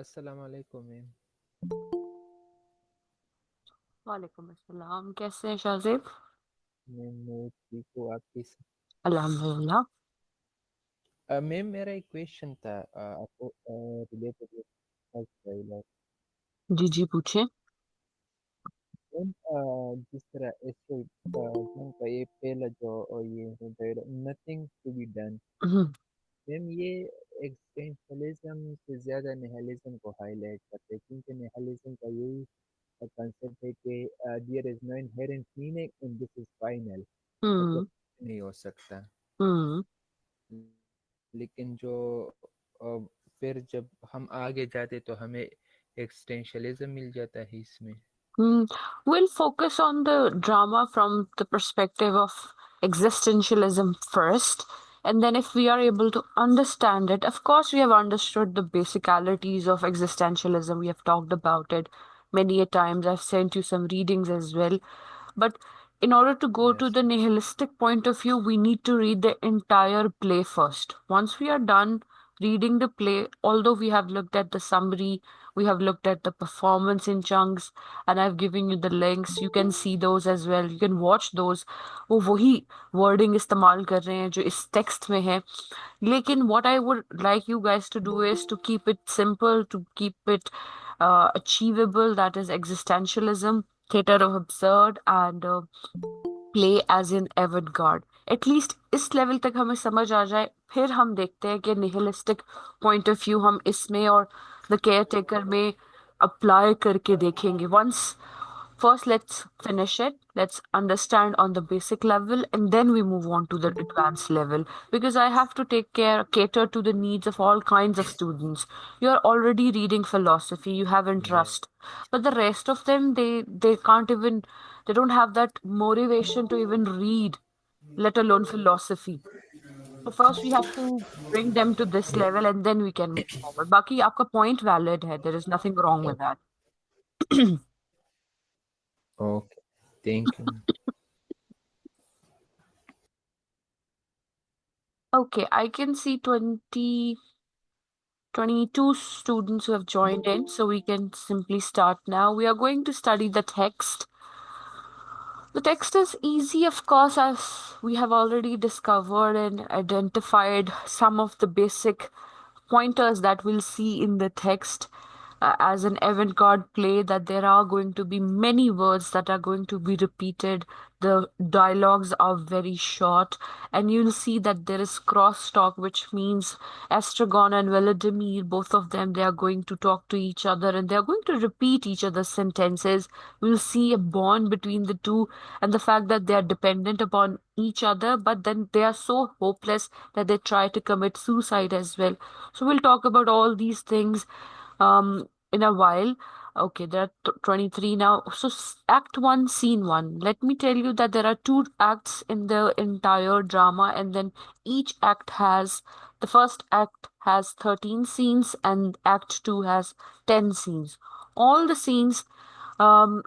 अस्सलाम वालेकुम मैम। वालेकुम अस्सलाम। कैसे हैं शाहजेब? मैं ठीक हूँ, आप कैसे? अल्हम्दुलिल्लाह। मैम मेरा एक क्वेश्चन था आपको रिलेटेड मैम। जी जी पूछें। जिस तरह ऐसे मैम का ये पहला जो ये nothing to be done, hmm ma'am ये एक्सटेंशनलिज्म से ज़्यादा निहिलिज्म को हाईलाइट करते हैं, क्योंकि निहिलिज्म का यही कंसेप्ट है कि there is no inherent meaning and this is final, मतलब हम्म नहीं हो सकता। हम्म लेकिन जो अ, फिर जब हम आगे जाते तो हमें एक्सटेंशलिज्म मिल जाता है इसमें। Hmm. We'll focus on the drama from the perspective of existentialism first. And then, if we are able to understand it, of course, we have understood the basicalities of existentialism. We have talked about it many a times. I've sent you some readings as well. But in order to go to Yes. the nihilistic point of view, we need to read the entire play first. Once we are done reading the play, although we have looked at the summary, we have looked at the performance in chunks, and I've given you the links. You can see those as well. You can watch those. वो वही wording इस्तेमाल कर रहे हैं जो इस text में है. लेकिन what I would like you guys to do is to keep it simple, to keep it achievable. That is existentialism, theater of absurd, and play as in avant-garde. At least इस लेवल तक हमें समझ आ जाए, फिर हम देखते हैं कि निहिलिस्टिक पॉइंट ऑफ व्यू हम इसमें और द केयर टेकर में अप्लाई करके देखेंगे. Once first let's finish it, let's understand on the basic level, and then we move on to the advanced level, because I have to cater to the needs of all kinds of students. You are already reading philosophy, you have Yes. interest, but the rest of them, they can't even, they don't have that motivation to even read, let alone philosophy. So first we have to bring them to this level, and then we can move forward. Baki आपका point valid है, there is nothing wrong with that. Okay, thank you. Okay, I can see 22 students who have joined in, so we can simply start now. We are going to study the text. The text is easy, of course, as we have already discovered and identified some of the basic pointers that we'll see in the text. as an avant-garde play, that there are going to be many words that are going to be repeated. The dialogues are very short, and you'll see that there is crosstalk, which means Estragon and Vladimir, both of them, they are going to talk to each other and they are going to repeat each other's sentences. We'll see a bond between the two and the fact that they are dependent upon each other, but then they are so hopeless that they try to commit suicide as well. So we'll talk about all these things in a while. Okay, there are 23 now. So Act 1, Scene 1. Let me tell you that there are two acts in the entire drama, and then each act has the first act has 13 scenes and Act 2 has 10 scenes. All the scenes um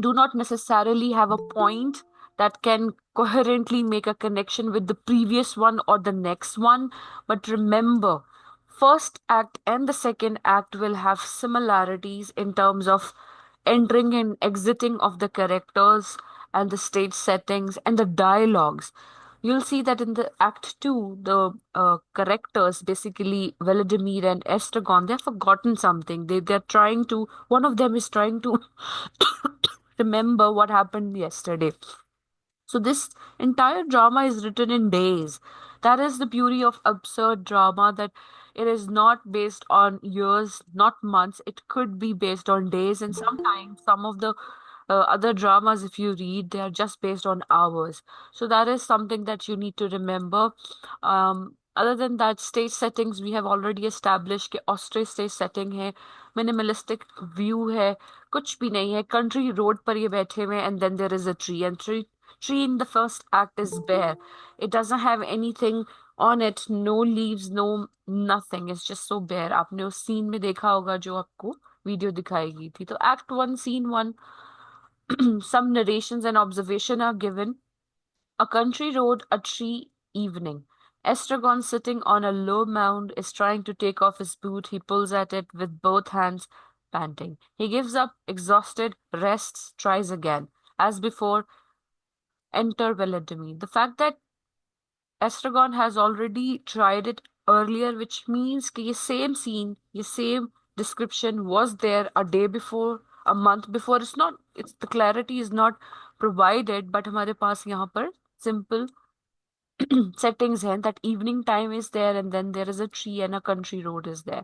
do not necessarily have a point that can coherently make a connection with the previous one or the next one. But remember, first act and the second act will have similarities in terms of entering and exiting of the characters and the stage settings and the dialogues. You'll see that in the Act 2, the characters, basically Vladimir and Estragon, they've forgotten something. They're trying to, one of them is trying to remember what happened yesterday. So this entire drama is written in days. That is the beauty of absurd drama, that it is not based on years, not months. It could be based on days, and sometimes some of the other dramas, if you read, they are just based on hours. So that is something that you need to remember. Other than that, stage settings we have already established कि ऑस्ट्रे stage setting है, minimalistic view है, कुछ भी नहीं है, country road पर ये बैठे हुए हैं, and then there is a tree, and tree in the first act is bare. It doesn't have anything on it, no leaves, no nothing. It's just so bare. आपने उस scene में देखा होगा जो आपको वीडियो दिखाई गई थी. तो Act 1, Scene 1, some narrations and observation are given. A country road, a tree, evening. Estragon, sitting on a low mound, is trying to take off his boot. He pulls at it with both hands, panting. He gives up, exhausted, rests, tries again. As before, enter Vladimir. The fact that Estragon has already tried it earlier, which means कि ये same scene, ये same description was there a day before, a month before. It's the clarity is not provided, but हमारे पास यहाँ पर simple settings हैं that evening time is there and then there is a tree and a country road is there.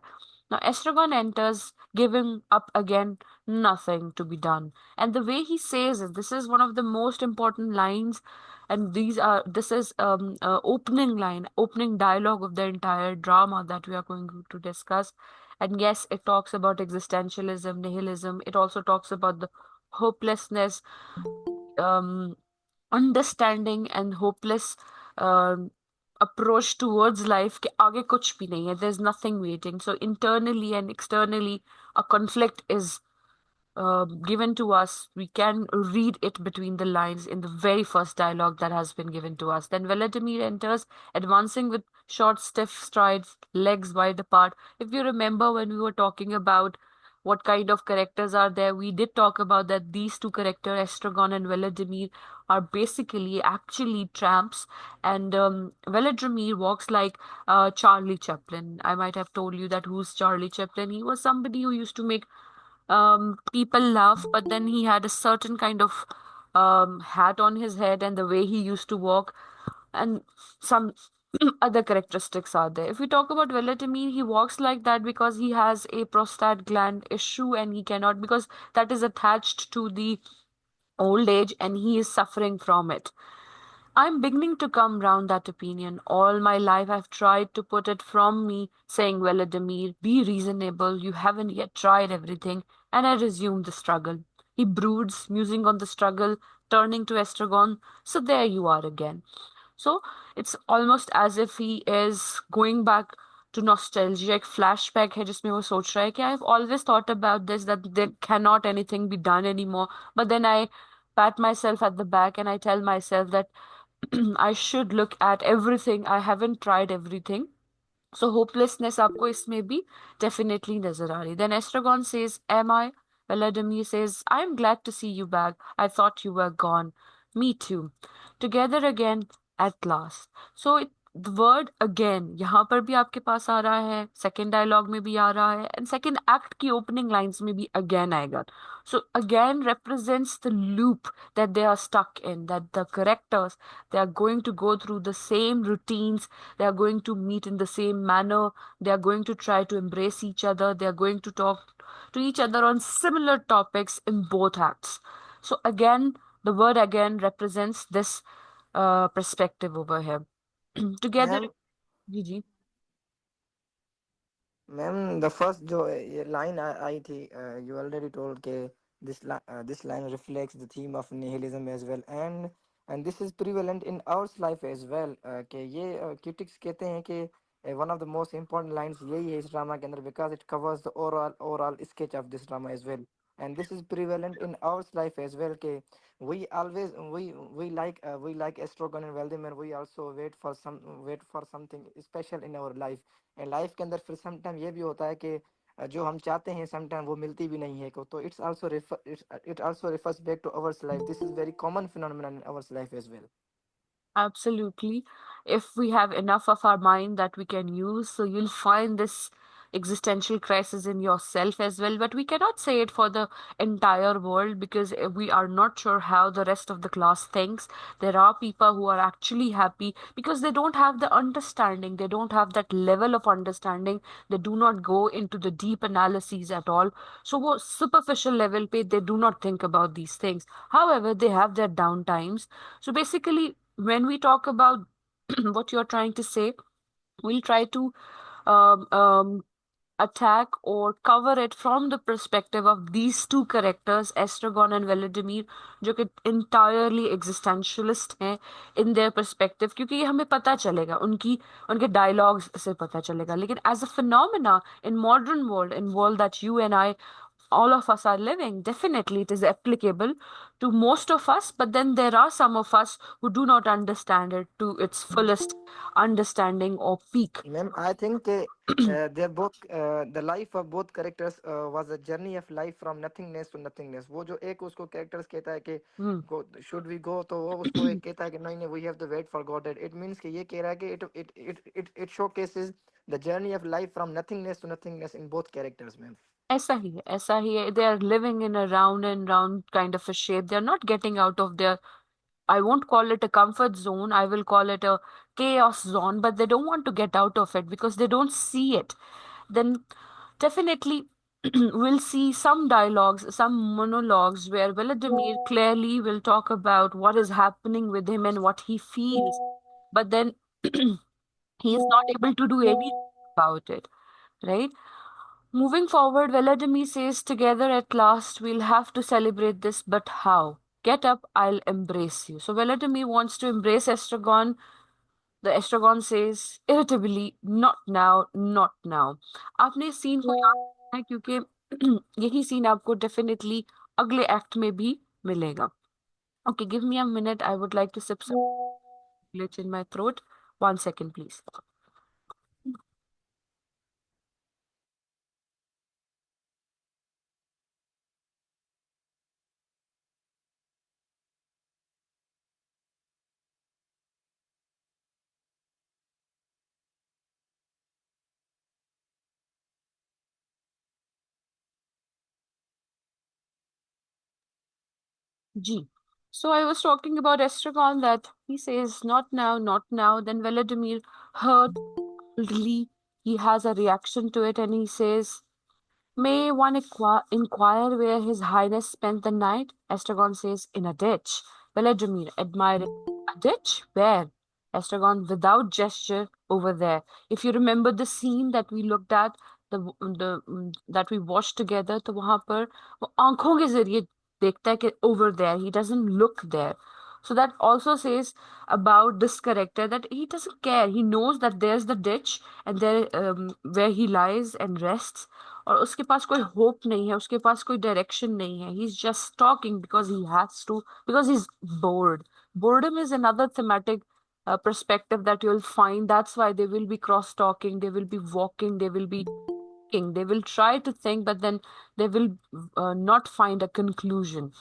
Now Estragon enters, giving up again, nothing to be done. And the way he says it, this is one of the most important lines, and this is opening line, opening dialogue of the entire drama that we are going to discuss. And yes, it talks about existentialism, nihilism. It also talks about the hopelessness, um, understanding and hopeless um approach towards life कि आगे कुछ भी नहीं है, there's nothing waiting. So internally and externally a conflict is given to us. We can read it between the lines in the very first dialogue that has been given to us. Then Vladimir enters, advancing with short, stiff strides, legs wide apart. If you remember when we were talking about what kind of characters are there, we did talk about that these two characters, Estragon and Vladimir, are basically actually tramps. And Vladimir walks like Charlie Chaplin. I might have told you that who's Charlie Chaplin. He was somebody who used to make people laugh, but then he had a certain kind of hat on his head and the way he used to walk, and some other characteristics are there. If we talk about Vladimir, he walks like that because he has a prostate gland issue and he cannot, because that is attached to the old age and he is suffering from it. I'm beginning to come round that opinion. All my life I've tried to put it from me, saying, Vladimir, be reasonable, you haven't yet tried everything, and I resume the struggle. He broods, musing on the struggle, turning to Estragon. So there you are again. So it's almost as if he is going back to nostalgia, एक flashback है जिसमें वो सोच रहा है कि I've always thought about this, that there cannot anything be done anymore. But then I pat myself at the back and I tell myself that I should look at everything. I haven't tried everything. So hopelessness आपको इसमें भी definitely नजर आ रही. Then Estragon says, "Am I?" Vladimir says, "I am glad to see you back. I thought you were gone." Me too. Together again at last. So the word again यहाँ पर भी आपके पास आ रहा है, सेकेंड डायलॉग में भी आ रहा है, एंड सेकेंड एक्ट की ओपनिंग लाइंस में भी अगेन आएगा. So again represents the loop that they are stuck in, that the characters, they are going to go through the same routines, they are going to meet in the same manner, they are going to try to embrace each other, they are going to talk to each other on similar topics in both acts. So again, the word again represents this perspective over here. Together. Ma'am जी जी. Ma'am the first जो ये line आई थी, you already told के this line reflects the theme of nihilism as well, and this is prevalent in ours life as well, कि ये critics कहते हैं कि one of the most important lines यही है इस ड्रामा के अंदर, because it covers the overall sketch of this drama as well, and this is prevalent in ours life as well, के we always we like Estrogen and Valdemar, we also wait for something special in our life, life के अंदर फिर sometime ये भी होता है कि जो हम चाहते हैं समटाइम वो मिलती भी नहीं है को, तो it also refers back to ours life, this is very common phenomenon in ours life as well. Absolutely. If we have enough of our mind that we can use, so you'll find this existential crisis in yourself as well. But we cannot say it for the entire world because we are not sure how the rest of the class thinks. There are people who are actually happy because they don't have the understanding, they don't have that level of understanding, they do not go into the deep analyses at all. So, wo superficial level pe, they do not think about these things. However, they have their down times. So, basically, when we talk about what you're trying to say, we'll try to um, um, attack or cover it from the perspective of these two characters, Estragon and Vladimir, जो कि entirely existentialist हैं in their perspective, क्योंकि ये हमें पता चलेगा उनकी उनके dialogues से पता चलेगा. लेकिन as a phenomena in modern world, in world that you and I, all of us are living, definitely it is applicable to most of us, but then there are some of us who do not understand it to its fullest understanding or peak. Ma'am I think their both the life of both characters was a journey of life from nothingness to nothingness, वो जो एक उसको characters कहता है कि Hmm. Go should we go, तो वो उसको एक कहता है कि नहीं नहीं we have to wait for God, it means कि ये कह रहा है कि it showcases the journey of life from nothingness to nothingness in both characters ma'am. ऐसा ही है, ऐसा ही है. They are living in a round and round kind of a shape. They are not getting out of their, I won't call it a comfort zone, I will call it a chaos zone, but they don't want to get out of it because they don't see it. Then definitely we'll see some dialogues, some monologues where Vladimir clearly will talk about what is happening with him and what he feels, but then he is not able to do anything about it, right? Moving forward, Vladimir says, together at last, we'll have to celebrate this, but how? Get up, I'll embrace you. So Vladimir wants to embrace Estragon. The Estragon says, irritably, not now, not now. आपने इस scene को याद रखना है क्योंकि यही scene आपको definitely अगले एक्ट में भी मिलेगा. Okay, give me a minute. I would like to sip some glitch in my throat. 1 second, please. G. So I was talking about Estragon that he says, not now, not now. Then Vladimir heard coldly. He has a reaction to it and he says, may one inquire where His Highness spent the night? Estragon says, in a ditch. Vladimir, admiring, a ditch? Where? Estragon, without gesture, over there. If you remember the scene that we looked at, that we watched together, तो वहां पर वो आंखों के जरिए देखता है कि over there. He doesn't look there. So that also says about this character that he doesn't care. He knows that there's the ditch and there where he lies and rests. और उसके पास कोई hope नहीं है, उसके पास कोई direction नहीं है. He's just talking because he has to, because he's bored. Boredom is another thematic perspective that you'll find. That's why they will be cross talking, they will be walking, they will be thinking, they will try to think, but then they will not find a conclusion.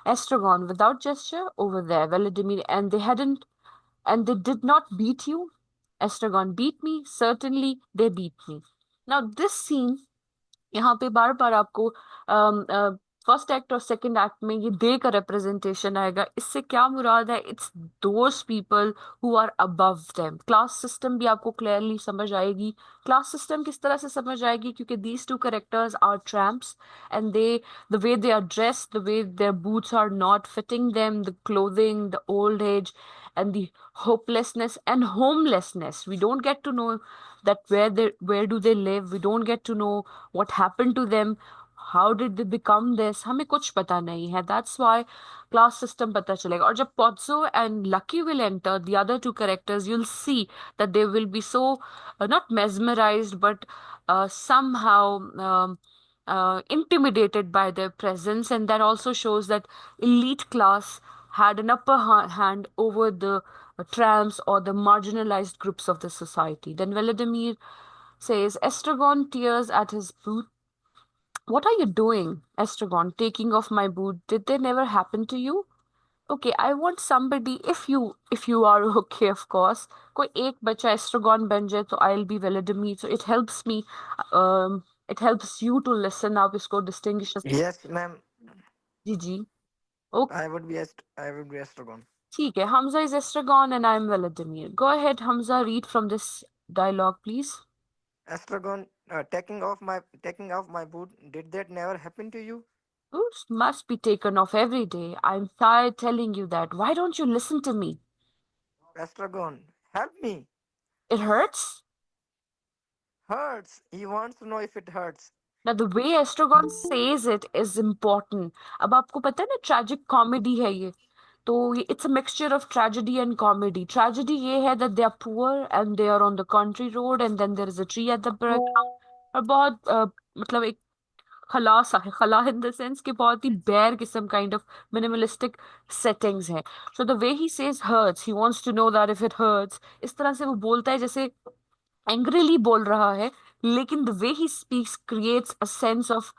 Estragon, without gesture, over there, Vladimir, and they did not beat you. Estragon beat me. Certainly, they beat me. Now, this scene यहाँ पे बार बार आपको first act और second act में ये दे का representation आएगा. इससे क्या मुराद है? It's those people who are above them. Class system भी आपको क्लियरली समझ आएगी. क्लास सिस्टम किस तरह से समझ आएगी? क्योंकि these two characters are tramps and they the way they are dressed, the way their boots are not fitting them, the clothing, the old age, and the hopelessness and homelessness. We don't get to know that where do they live. We don't get to know what happened to them. How did they become this? हमें कुछ पता नहीं है. That's why class system पता चलेगा. और जब Pozzo and Lucky will enter, the other two characters, you'll see that they will be so not mesmerized, but somehow intimidated by their presence, and that also shows that elite class had an upper hand over the tramps or the marginalized groups of the society. Then Vladimir says, Estragon tears at his boot. What are you doing, Estragon, taking off my boot? Did they never happen to you? Okay, I want somebody, if you are okay, of course. कोई एक बच्चा एस्ट्रोगॉन बन जाए तो I'll be Vladimir. So it helps me, it helps you to listen. आप इसको distinguish. Yes, ma'am. Ji ji. Okay, I would be Estragon. ठीक है. Hamza is Estragon and I'm Vladimir. Go ahead, Hamza, read from this dialogue, please. Estragon, taking off my boot. Did that never happen to you? Boots must be taken off every day. I'm tired telling you that. Why don't you listen to me? Estragon, help me. It hurts? Hurts. He wants to know if it hurts. Now, the way Estragon says it is important. अब आपको पता है ना, tragic comedy है ये. तो it's a mixture of tragedy and comedy. Tragedy ये है that they are poor and they are on the country road and then there is a tree at the background. और बहुत मतलब एक खला सा है. खला in the sense कि बहुत ही bare किस्म kind of minimalistic settings है. So the way he says hurts, he wants to know that if it hurts. इस तरह से वो बोलता है जैसे angrily बोल रहा है, लेकिन the way he speaks creates a sense of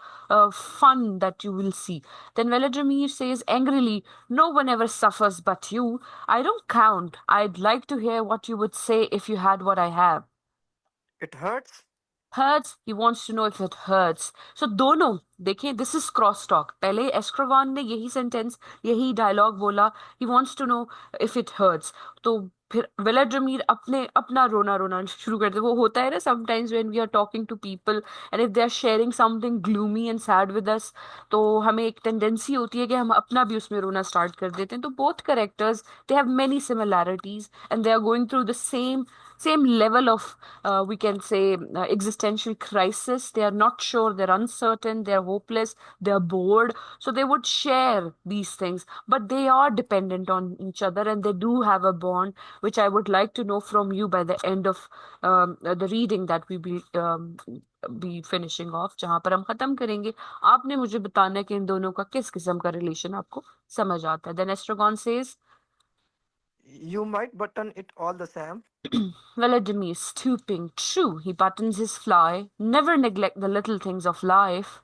fun that you will see. Then Vladimir says angrily, no one ever suffers but you. I don't count. I'd like to hear what you would say if you had what I have. It hurts. Hurts, he wants to know if it hurts. So दोनों देखिए, this is cross talk. पहले एस्ट्रोगॉन ने यही sentence, यही dialogue बोला, he wants to know if it hurts. तो फिर वेलाड्रमीर अपना रोना रोना शुरू करते. वो होता है ना sometimes when we are talking to people and if they are sharing something gloomy and sad with us, तो हमें एक टेंडेंसी होती है कि हम अपना भी उसमें रोना स्टार्ट कर देते हैं. तो both characters, they have many similarities and they are going through the same level of we can say existential crisis. They are not sure, they're uncertain, they're hopeless, they're bored. So they would share these things, but they are dependent on each other and they do have a bond, which I would like to know from you by the end of the reading that we be finishing off. जहां पर हम खत्म करेंगे, आपने मुझे बताना है कि इन दोनों का किस किस्म का रिलेशन आपको समझ आता है. Then Estragon says, You might button it all the same. Vladimir stooping. True, he buttons his fly. Never neglect the little things of life.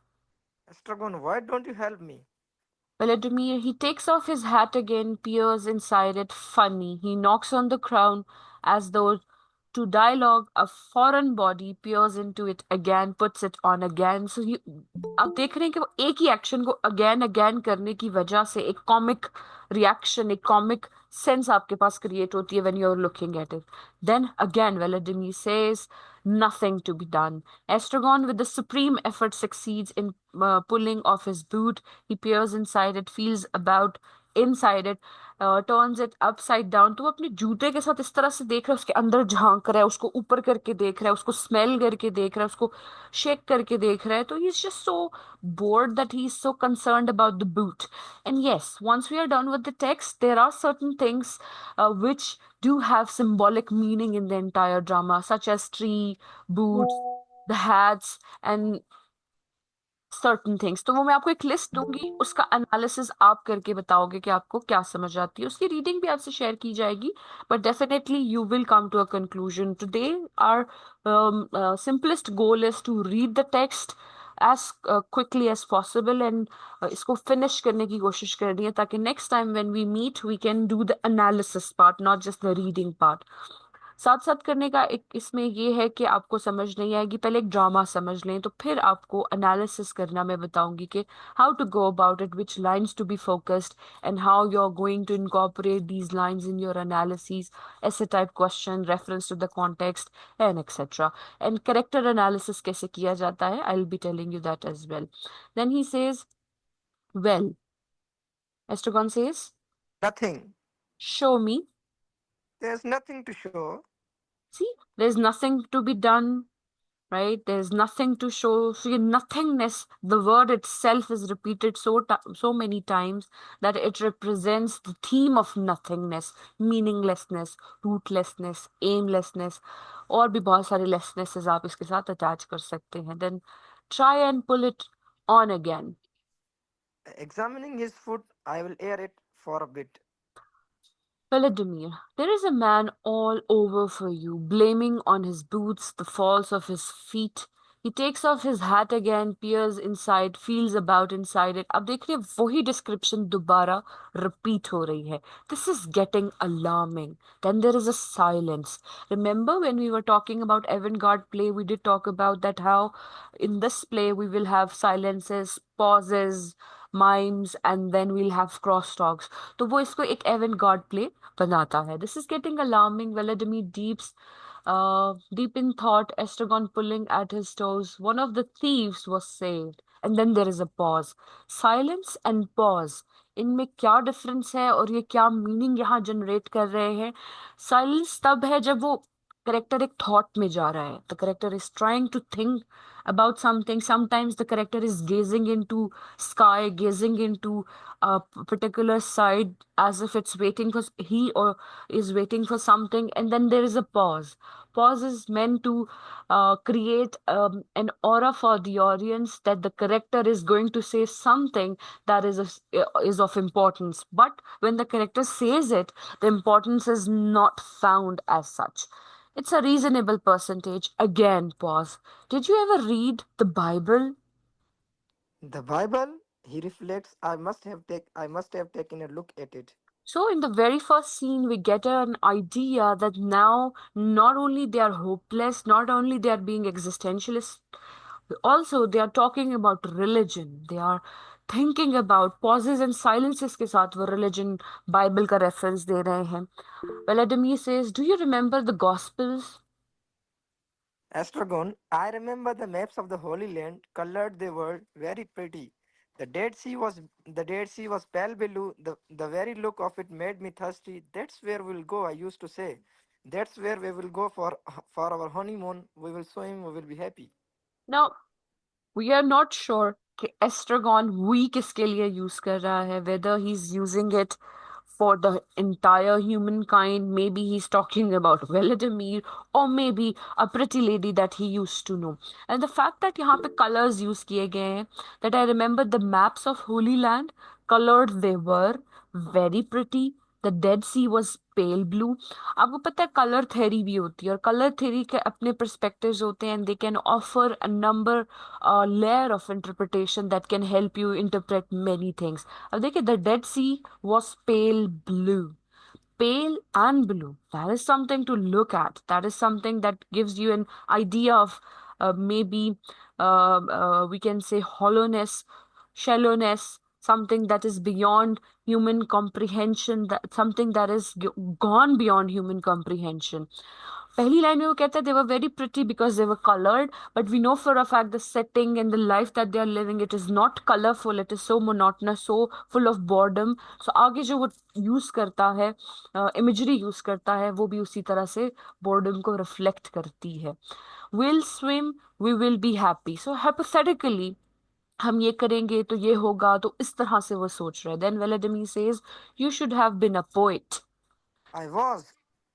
Estragon, why don't you help me? Vladimir, he takes off his hat again, peers inside it. Funny. He knocks on the crown as though to dialogue. A foreign body peers into it again, puts it on again. So आप देख रहे हैं कि वो एक ही action को again again करने की वजह से एक कॉमिक रिएक्शन, एक कॉमिक सेंस आपके पास क्रिएट होती है when you are looking at it. Then again Vladimir says, nothing to be done. Estragon, with the supreme effort, succeeds in pulling off his boot. He peers inside it, feels about inside it, turns it upside down. तो वो अपने जूते के साथ इस तरह से देख रहा है, उसके अंदर झांक रहा है, उसको ऊपर करके देख रहा है, उसको स्मेल करके देख रहा है, उसको शेक करके देख रहा है. तो he's just so bored that he's so concerned about the boot. And yes, once we are done with the text, there are certain things which do have symbolic meaning in the entire drama, such as tree, boots, the hats, and certain things. तो वो मैं आपको एक list दूंगी, उसका analysis आप करके बताओगे कि आपको क्या समझ आती है. उसकी रीडिंग भी आपसे शेयर की जाएगी, but definitely you will come to a conclusion. Today our simplest goal is to read the text as quickly as possible and इसको फिनिश करने की कोशिश करनी है ताकि next time when we meet we can do the analysis part, not just the reading part. साथ साथ करने का एक इसमें ये है कि आपको समझ नहीं आएगी, पहले एक ड्रामा समझ लें, तो फिर आपको एनालिसिस करना मैं बताऊंगी कि how to go about it, which lines to be focused, and how you are going to incorporate these lines in your analysis, ऐसे type question, reference to the context and etcetera, and character analysis कैसे किया जाता है, I will be telling you that as well. Then he says, well, Estragon says, Nothing. show me. There's nothing to show. See, there's nothing to be done, right? There's nothing to show. So your nothingness, the word itself is repeated so many times that it represents the theme of nothingness, meaninglessness, rootlessness, aimlessness, और भी बहुत सारे lessnesses आप इसके साथ attach कर सकते हैं. Then try and pull it on again. Examining his foot, I will air it for a bit. Vladimir, there is a man all over for you, blaming on his boots the faults of his feet. He takes off his hat again, peers inside, feels about inside it. अब देख रहे हैं वही description दोबारा repeat हो रही है. This is getting alarming. Then there is a silence. Remember when we were talking about avant-garde play, we did talk about that how in this play we will have silences, pauses, mimes, and then we'll have crosstalks. तो वो इसको एक avant-garde play बनाता है. This is getting alarming. Vladimir deep in thought, Estragon pulling at his toes. One of the thieves was saved. And then there is a pause. Silence and pause. इनमें क्या difference है और ये क्या meaning यहाँ generate कर रहे हैं? साइलेंस तब है जब वो करेक्टर एक थॉट में जा रहा है. The character is trying to think about something. Sometimes the character is gazing into sky, gazing into a particular side as if it's waiting for he or is waiting for something, and then there is a pause. Pause is meant to create an aura for the audience that the character is going to say something that is of importance, but when the character says it, the importance is not found as such. It's a reasonable percentage. Again, pause. Did you ever read the Bible? The Bible, he reflects, I must have taken a look at it. So in the very first scene, we get an idea that now not only they are hopeless, not only they are being existentialist, also they are talking about religion. They are thinking about pauses and silences के साथ वो religion, Bible का reference दे रहे हैं. Vladimir says, do you remember the Gospels? Astragon, I remember the maps of the Holy Land, colored they were very pretty. The Dead Sea was pale blue. The very look of it made me thirsty. That's where we'll go, I used to say. That's where we will go for our honeymoon. We will swim, we will be happy. Now, we are not sure कि एस्ट्रागॉन we किसके लिए use कर रहा है, whether he's using it for the entire humankind. Maybe he's talking about Vladimir, or maybe a pretty lady that he used to know. And the fact that यहाँ पे colors use किए गए हैं, that I remember the maps of Holy Land, colored they were, very pretty. The Dead Sea was pale blue. आपको पता है colour theory भी होती है, और कलर थ्योरी के अपने perspectives होते हैं, and they can offer a number, a layer of interpretation that can help you interpret many things. अब देखिए, the Dead Sea was pale blue. Pale and blue. That is something to look at. That is something that gives you an idea of maybe we can say hollowness, shallowness, something that is beyond human comprehension, that something that is gone beyond human comprehension. पहली line में वो कहता है they were very pretty because they were colored, but we know for a fact the setting and the life that they are living, it is not colorful, it is so monotonous, so full of boredom. So आगे जो वो use करता है, imagery use करता है, वो भी उसी तरह से बोर्डम को रिफ्लेक्ट करती है. We'll swim, we will be happy. So hypothetically, हम ये करेंगे तो ये होगा, तो इस तरह से वो सोच रहे हैं. Then Vladimir says, you should have been a poet. I was.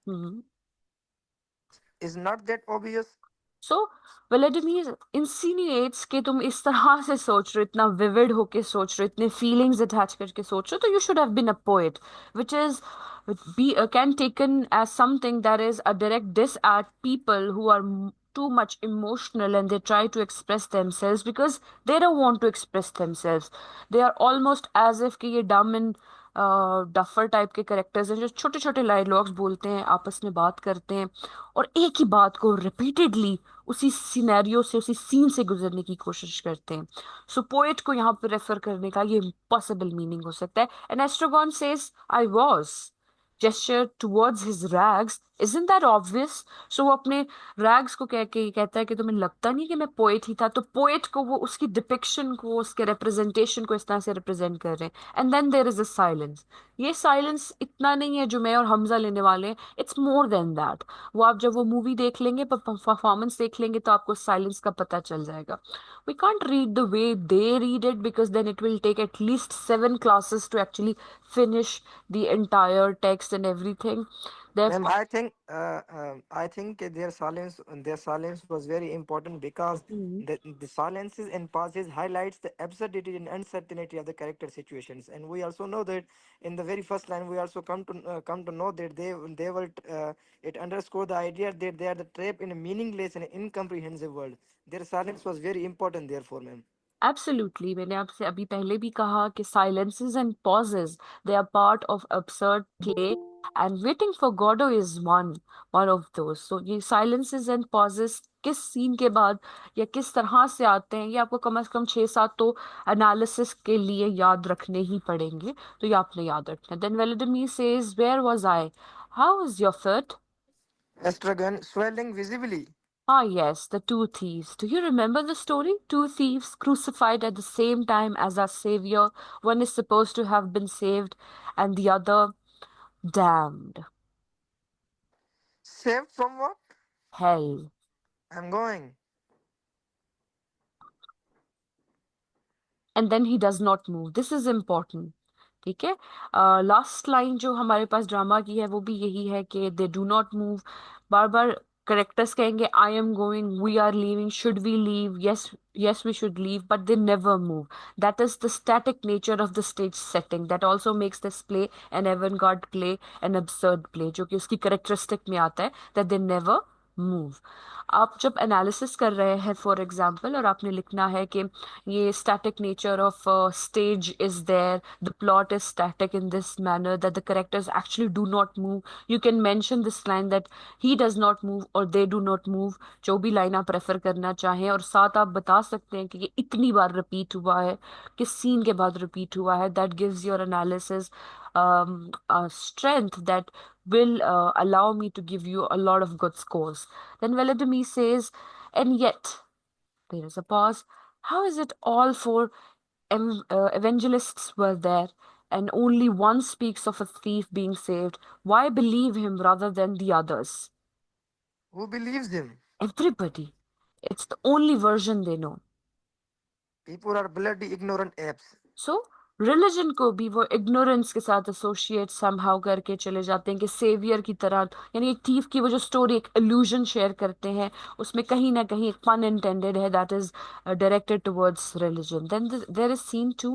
Hmm. Is not that obvious? सो वेलेडिमीर इंसिनुएट्स कि तुम इस तरह से सोच रहे हो, इतना विविड होके सोच रहे हो, इतने फीलिंग्स अटैच करके सोच रहे हो, तो you should have been a poet, which is be can taken as something that is a direct diss at people who are too much emotional and they try to express themselves because they don't want to express themselves. They are almost as if कि ये dumb and duffer type के characters हैं जो छोटे छोटे dialogues बोलते हैं, आपस में बात करते हैं और एक ही बात को रिपीटेडली उसी सिनेरियो से, उसी सीन से गुजरने की कोशिश करते हैं। सो पोएट को यहाँ पे रेफर करने का ये इम्पॉसिबल मीनिंग हो सकता है। And Estragon says I was gesture towards his rags, isn't that obvious? So वो अपने रैग्स को कह के कहता है कि तुम्हें लगता नहीं कि मैं पोएट ही था। तो पोएट को वो उसकी डिपिक्शन को, उसके रिप्रेजेंटेशन को इस तरह से रिप्रेजेंट कर रहे हैं। And then there is a silence. ये साइलेंस इतना नहीं है जो मैं और हमजा लेने वाले हैं, इट्स मोर देन दैट। वो आप जब वो मूवी देख लेंगे, परफॉर्मेंस देख लेंगे, तो आपको साइलेंस का पता चल जाएगा। We can't read the way they read it because then it will take at least 7 classes to actually finish the entire text and everything. They've Ma'am, I think their silence was very important because Mhm. the silences and pauses highlights the absurdity and uncertainty of the character situations. And we also know that in the very first line, we also come to know that they will it underscore the idea that they are the trap in a meaningless and incomprehensible world. Their silence was very important, therefore, ma'am. Absolutely. मैंने आपसे अभी पहले भी कहा कि silences and pauses, they are part of absurd play, and waiting for Godot is one of those. So ये silences and pauses किस scene के बाद या किस तरह से आते हैं, ये आपको कम से कम 6-7 तो एनालिसिस के लिए याद रखने ही पड़ेंगे। तो ये आपने याद रखना। Then Vladimir says, where was I? How is your foot? Estragon swelling visibly. Ah, yes, the two thieves. Do you remember the story? Two thieves crucified at the same time as our Savior. One is supposed to have been saved, and the other damned. Saved from what? Hell. I'm going. And then he does not move. This is important. ठीक है। Last line जो हमारे पास drama की है वो भी यही है कि दे डू नॉट मूव। बार बार करेक्टर्स कहेंगे I am going, we are leaving, should we leave, yes yes we should leave, but they never move. That is the static nature of the stage setting that also makes this play an avant-garde play, an absurd play, जो कि उसकी characteristic में आता है, that they never move. आप जब analysis कर रहे हैं फॉर एग्जाम्पल, और आपने लिखना है कि ये static nature of stage is there, the plot is static in this manner that the characters actually do not move, you can mention this line that he does not move or they do not move, जो भी line आप prefer करना चाहें, और साथ आप बता सकते हैं कि ये इतनी बार रिपीट हुआ है, किस सीन के बाद रिपीट हुआ है। that gives your analysis a strength that will allow me to give you a lot of good scores. Then Vladimir says, and yet there is a pause. How is it all four evangelists were there, and only one speaks of a thief being saved? Why believe him rather than the others? Who believes him? Everybody. It's the only version they know. People are bloody ignorant apes. So religion को भी वो ignorance के साथ associate somehow करके चले जाते हैं कि सेवियर की तरह, यानी एक थीफ की वो जो स्टोरी एक इल्यूजन शेयर करते हैं, उसमें कहीं ना कहीं एक पन इंटेंडेड है that is directed towards religion. Then there is scene 2।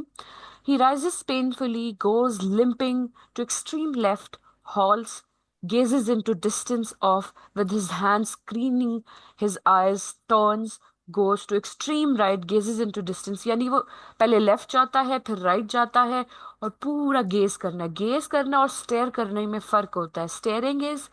He rises painfully, goes limping to extreme left, halts, gazes into distance off with his hands screening his eyes, turns, goes to extreme right, gazes into distance। यानी वो पहले left जाता है, फिर right जाता है, और पूरा गेज करना है। गेज करना और स्टेयर करने में फर्क होता है। Steering is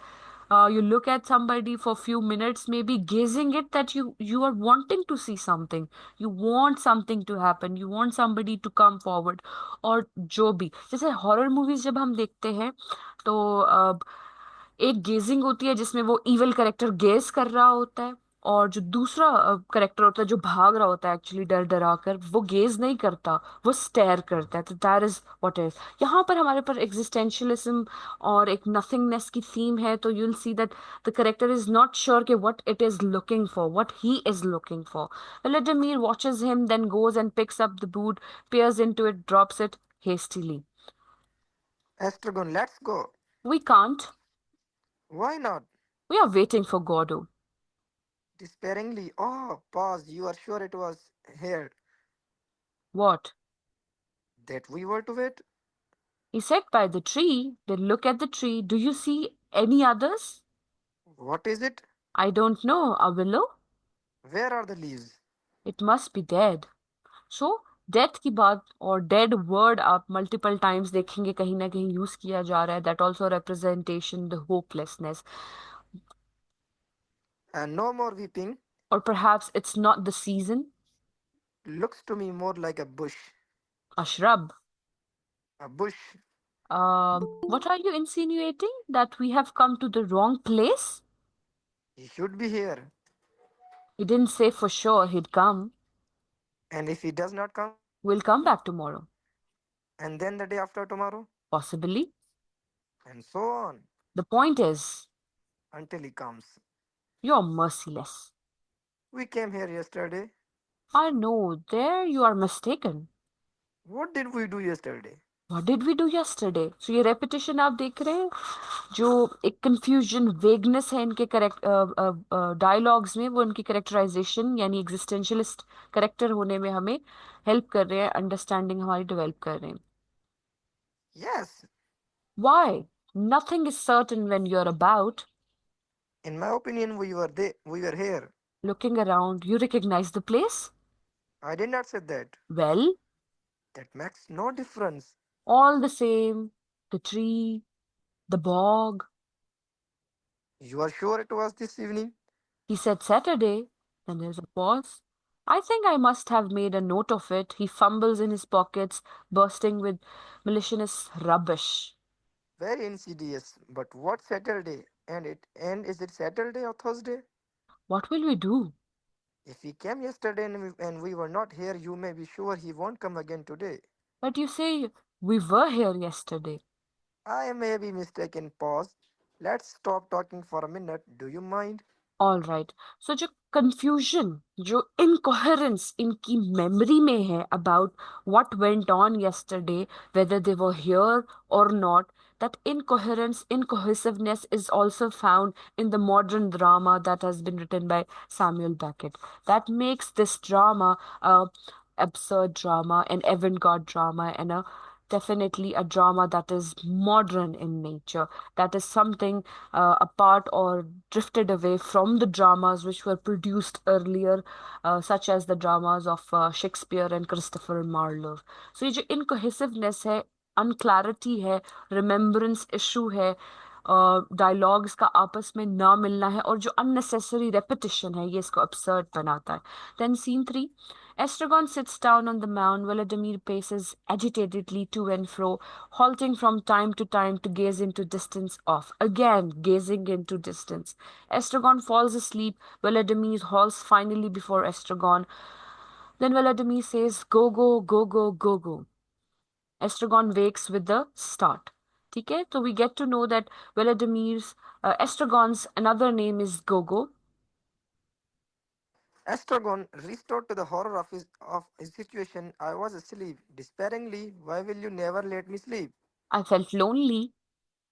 you look at somebody for few minutes, maybe gazing it, that you are wanting to see something, you want something to happen, you want somebody to come forward। और जो भी जैसे horror movies जब हम देखते हैं, तो एक गेजिंग होती है जिसमें वो इविल करेक्टर गेज कर रहा होता है, और जो दूसरा करेक्टर होता है जो भाग रहा होता है एक्चुअली डर डरा कर, वो गेज नहीं करता, वो स्टेयर करता है। तो दैट इज व्हाट इज यहाँ पर हमारे पर एग्जिस्टेंशियलिज्म और एक नथिंगनेस की थीम है। तो you will see that the character is not sure कि what it is looking for, what he is looking for. Vladimir watches him, then goes and picks up the boot, peers into it, drops it hastily. Estragon, let's go. We can't. Why not? We are waiting for Gordo. Despairingly. Oh, pause. You are sure it was here What? that we were to wait? He said by the tree. Then look at the tree. Do you see any others? What is it? I don't know. A willow? Where are the leaves? It must be dead. So death की बात और dead word आप multiple times देखेंगे कहीं ना कहीं use किया जा रहा है, that also representation the hopelessness. And no more weeping. Or perhaps it's not the season. Looks to me more like a bush. A shrub. A bush. What are you insinuating? That we have come to the wrong place? He should be here. He didn't say for sure he'd come. And if he does not come, We'll come back tomorrow. and then the day after tomorrow, Possibly. and so on, The point is, until he comes. you're merciless. We came here yesterday. I know, there you are mistaken. What did we do yesterday? What did we do yesterday? So ये repetition आप देख रहे हैं जो एक confusion, vagueness है इनके correct dialogues में, वो इनकी characterization यानी existentialist character होने में हमें help कर रहे हैं, understanding हमारी develop कर रहे हैं. Yes. Why? Nothing is certain when you're about. In my opinion, we were there. We were here. Looking around, you recognize the place? I did not say that. Well, That makes no difference. all the same, the tree, the bog. You are sure it was this evening? He said Saturday. Then there's a pause. I think I must have made a note of it. He fumbles in his pockets, bursting with malicious rubbish. Very insidious. But what Saturday? And is it Saturday or Thursday? What will we do? If he came yesterday and we were not here, you may be sure he won't come again today. But you say we were here yesterday. I may be mistaken. Pause. Let's stop talking for a minute. Do you mind? All right. So जो confusion, जो incoherence इनकी memory में है about what went on yesterday, whether they were here or not, that incoherence, incohesiveness is also found in the modern drama that has been written by Samuel Beckett. That makes this drama a absurd drama, an avant-garde drama, and a definitely a drama that is modern in nature, that is something apart or drifted away from the dramas which were produced earlier, such as the dramas of Shakespeare and Christopher Marlowe. So ये जो incohesiveness है, unclarity है, remembrance issue है, dialogues का आपस में ना मिलना है और जो unnecessary repetition है, ये इसको absurd बनाता है. Then scene 3. Estragon sits down on the mound. Vladimir paces agitatedly to and fro, halting from time to time to gaze into distance off. Again, gazing into distance. Estragon falls asleep. Vladimir halts finally before Estragon. Then Vladimir says, "Go, go, go, go, go, go." Estragon wakes with the start. ठीक है, तो we get to know that Vladimir's Estragon's another name is Gogo. Estragon, restored to the horror of his situation, I was asleep. Despairingly, why will you never let me sleep? I felt lonely.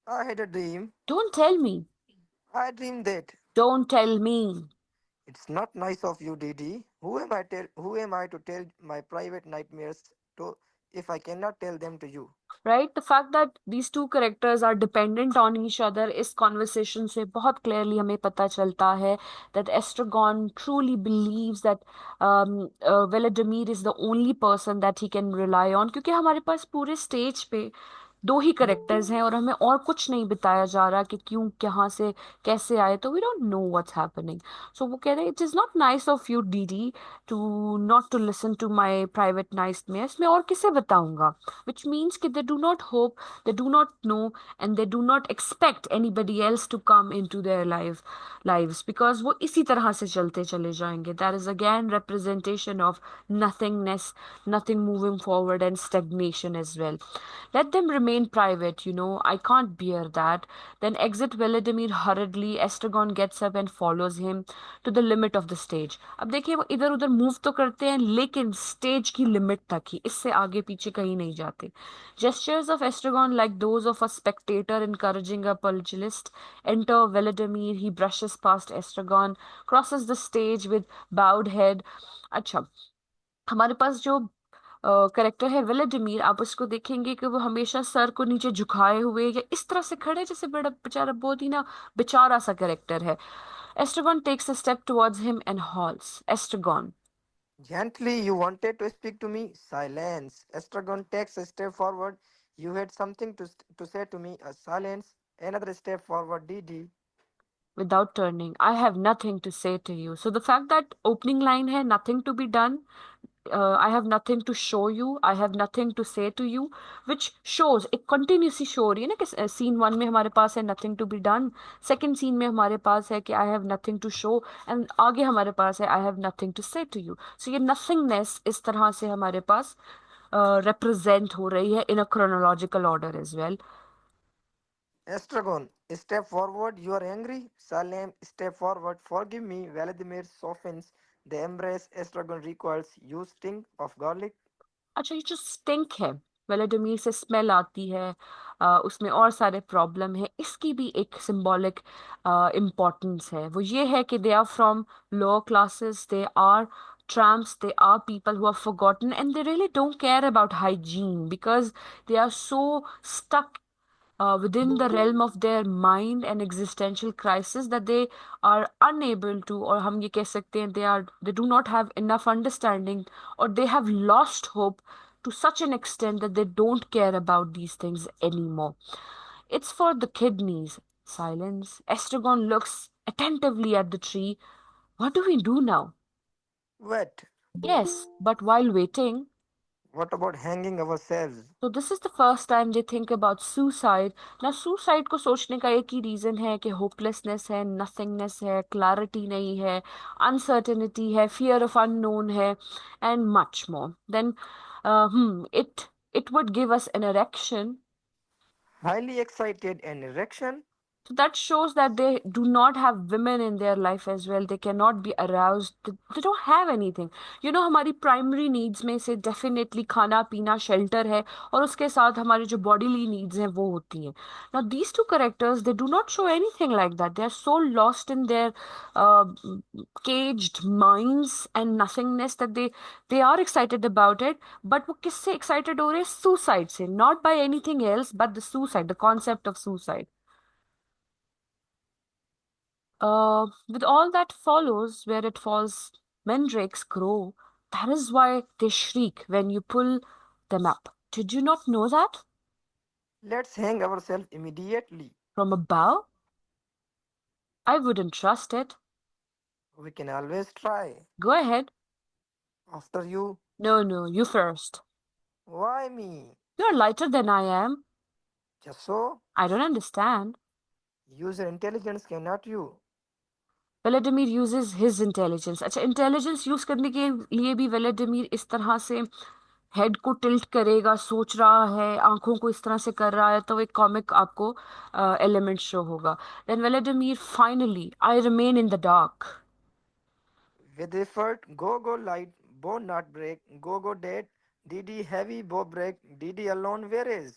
I had a dream. Don't tell me. I dreamed that. Don't tell me. It's not nice of you, Didi. Who am I to tell my private nightmares to if I cannot tell them to you? Right? The fact that these two characters are dependent on each other इस conversation से बहुत clearly हमें पता चलता है that Estragon truly believes that Vladimir is the only person that he can rely on, क्योंकि हमारे पास पूरे स्टेज पे दो ही करेक्टर्स हैं और हमें और कुछ नहीं बताया जा रहा कि क्यों कहाँ से कैसे आए, तो we don't know what's happening. So वो कह रहे हैं it is not nice of you Didi to not to listen to my private nightmares. मैं और किसे बताऊंगा, which means कि they do not hope, they do not know, and they do not expect anybody else to come into their lives because वो इसी तरह से चलते चले जाएंगे. That is again representation of nothingness, nothing moving forward, and stagnation as well. Let them remain private, I can't bear that. Then exit Vladimir hurriedly. Estragon gets up and follows him to the limit of the stage. अब देखिए वो इधर उधर move तो करते हैं लेकिन stage की लिमिट तक ही, इससे आगे पीछे कहीं नहीं जाते. Gestures of Estragon like those of a spectator encouraging a pugilist. Enter Vladimir. He brushes past Estragon, crosses the stage with bowed head. अच्छा, हमारे पास जो करेक्टर है व्लादिमीर, आप उसको देखेंगे कि वो हमेशा सर को नीचे झुकाए हुए या इस तरह से खड़े जैसे बड़ा बेचारा, बहुत ही ना बेचारा सा करेक्टर है. Estragon takes a step towards him and halts. Estragon, Gently, you wanted to speak to me. Silence. Estragon takes a step forward. You had something to say to me. A silence. Another step forward. Didi. Without turning. I have nothing to say to you. So the fact that opening line है nothing to be done, I have nothing to show you, I have nothing to say to you, which shows एक continuously show हो रही है ना कि scene one में हमारे पास है nothing to be done, second scene में हमारे पास है कि I have nothing to show, and आगे हमारे पास है I have nothing to say to you. So ये nothingness इस तरह से हमारे पास represent हो रही है in a chronological order as well. Estragon, step forward. You are angry. Salem, step forward. Forgive me. Vladimir softens. The embrace. Estragon recoils. You stink of garlic. अच्छा ये जो स्टिंक है वेलेडिमिर से स्मेल आती है, उसमें और सारे प्रॉब्लम है, इसकी भी एक सिंबॉलिक इम्पोर्टेंस है। वो ये है कि they are from lower classes, they are tramps, they are people who are forgotten and they really don't care about hygiene because they are so stuck within the realm of their mind and existential crisis that they are unable to, or हम ये कह सकते हैं they do not have enough understanding, or they have lost hope to such an extent that they don't care about these things anymore. It's for the kidneys. Silence. Estragon looks attentively at the tree. What do we do now? Wait. Yes, but while waiting, What about hanging ourselves? तो this is the first time they think about suicide ना। Suicide को सोचने का एक ही reason है कि hopelessness है, nothingness है, क्लैरिटी नहीं है, अनसर्टेनिटी है, फियर ऑफ अननोन है, and much more than it it would give us an erection. Highly excited and erection. So that shows that they do not have women in their life as well. They cannot be aroused. They don't have anything. You know, हमारी primary needs में से definitely खाना पीना shelter है, और उसके साथ हमारी जो bodily needs हैं वो होती हैं. Now these two characters, they do not show anything like that. They are so lost in their uh, caged minds and nothingness that they are excited about it. But वो किससे excited हो रहे हैं? Suicide से, not by anything else, but the suicide, the concept of suicide. With all that follows, where it falls, mandrakes grow. That is why they shriek when you pull them up. Did you not know that? Let's hang ourselves immediately. From a bough? I wouldn't trust it. We can always try. Go ahead. After you. No, no, you first. Why me? You're lighter than I am. Just so? I don't understand. Use your intelligence, cannot you? वेलेडिमिर uses his intelligence. अच्छा, intelligence use करने के लिए भी वेलेडिमिर इस तरह से head को tilt करेगा, सोच रहा है, आंखों को इस तरह से कर रहा है, तो एक कॉमिक आपको एलिमेंट शो होगा. Then Vladimir finally, I remain in the dark. With effort, go light, bow not break, go dead. DD heavy, bow break, DD alone, where is?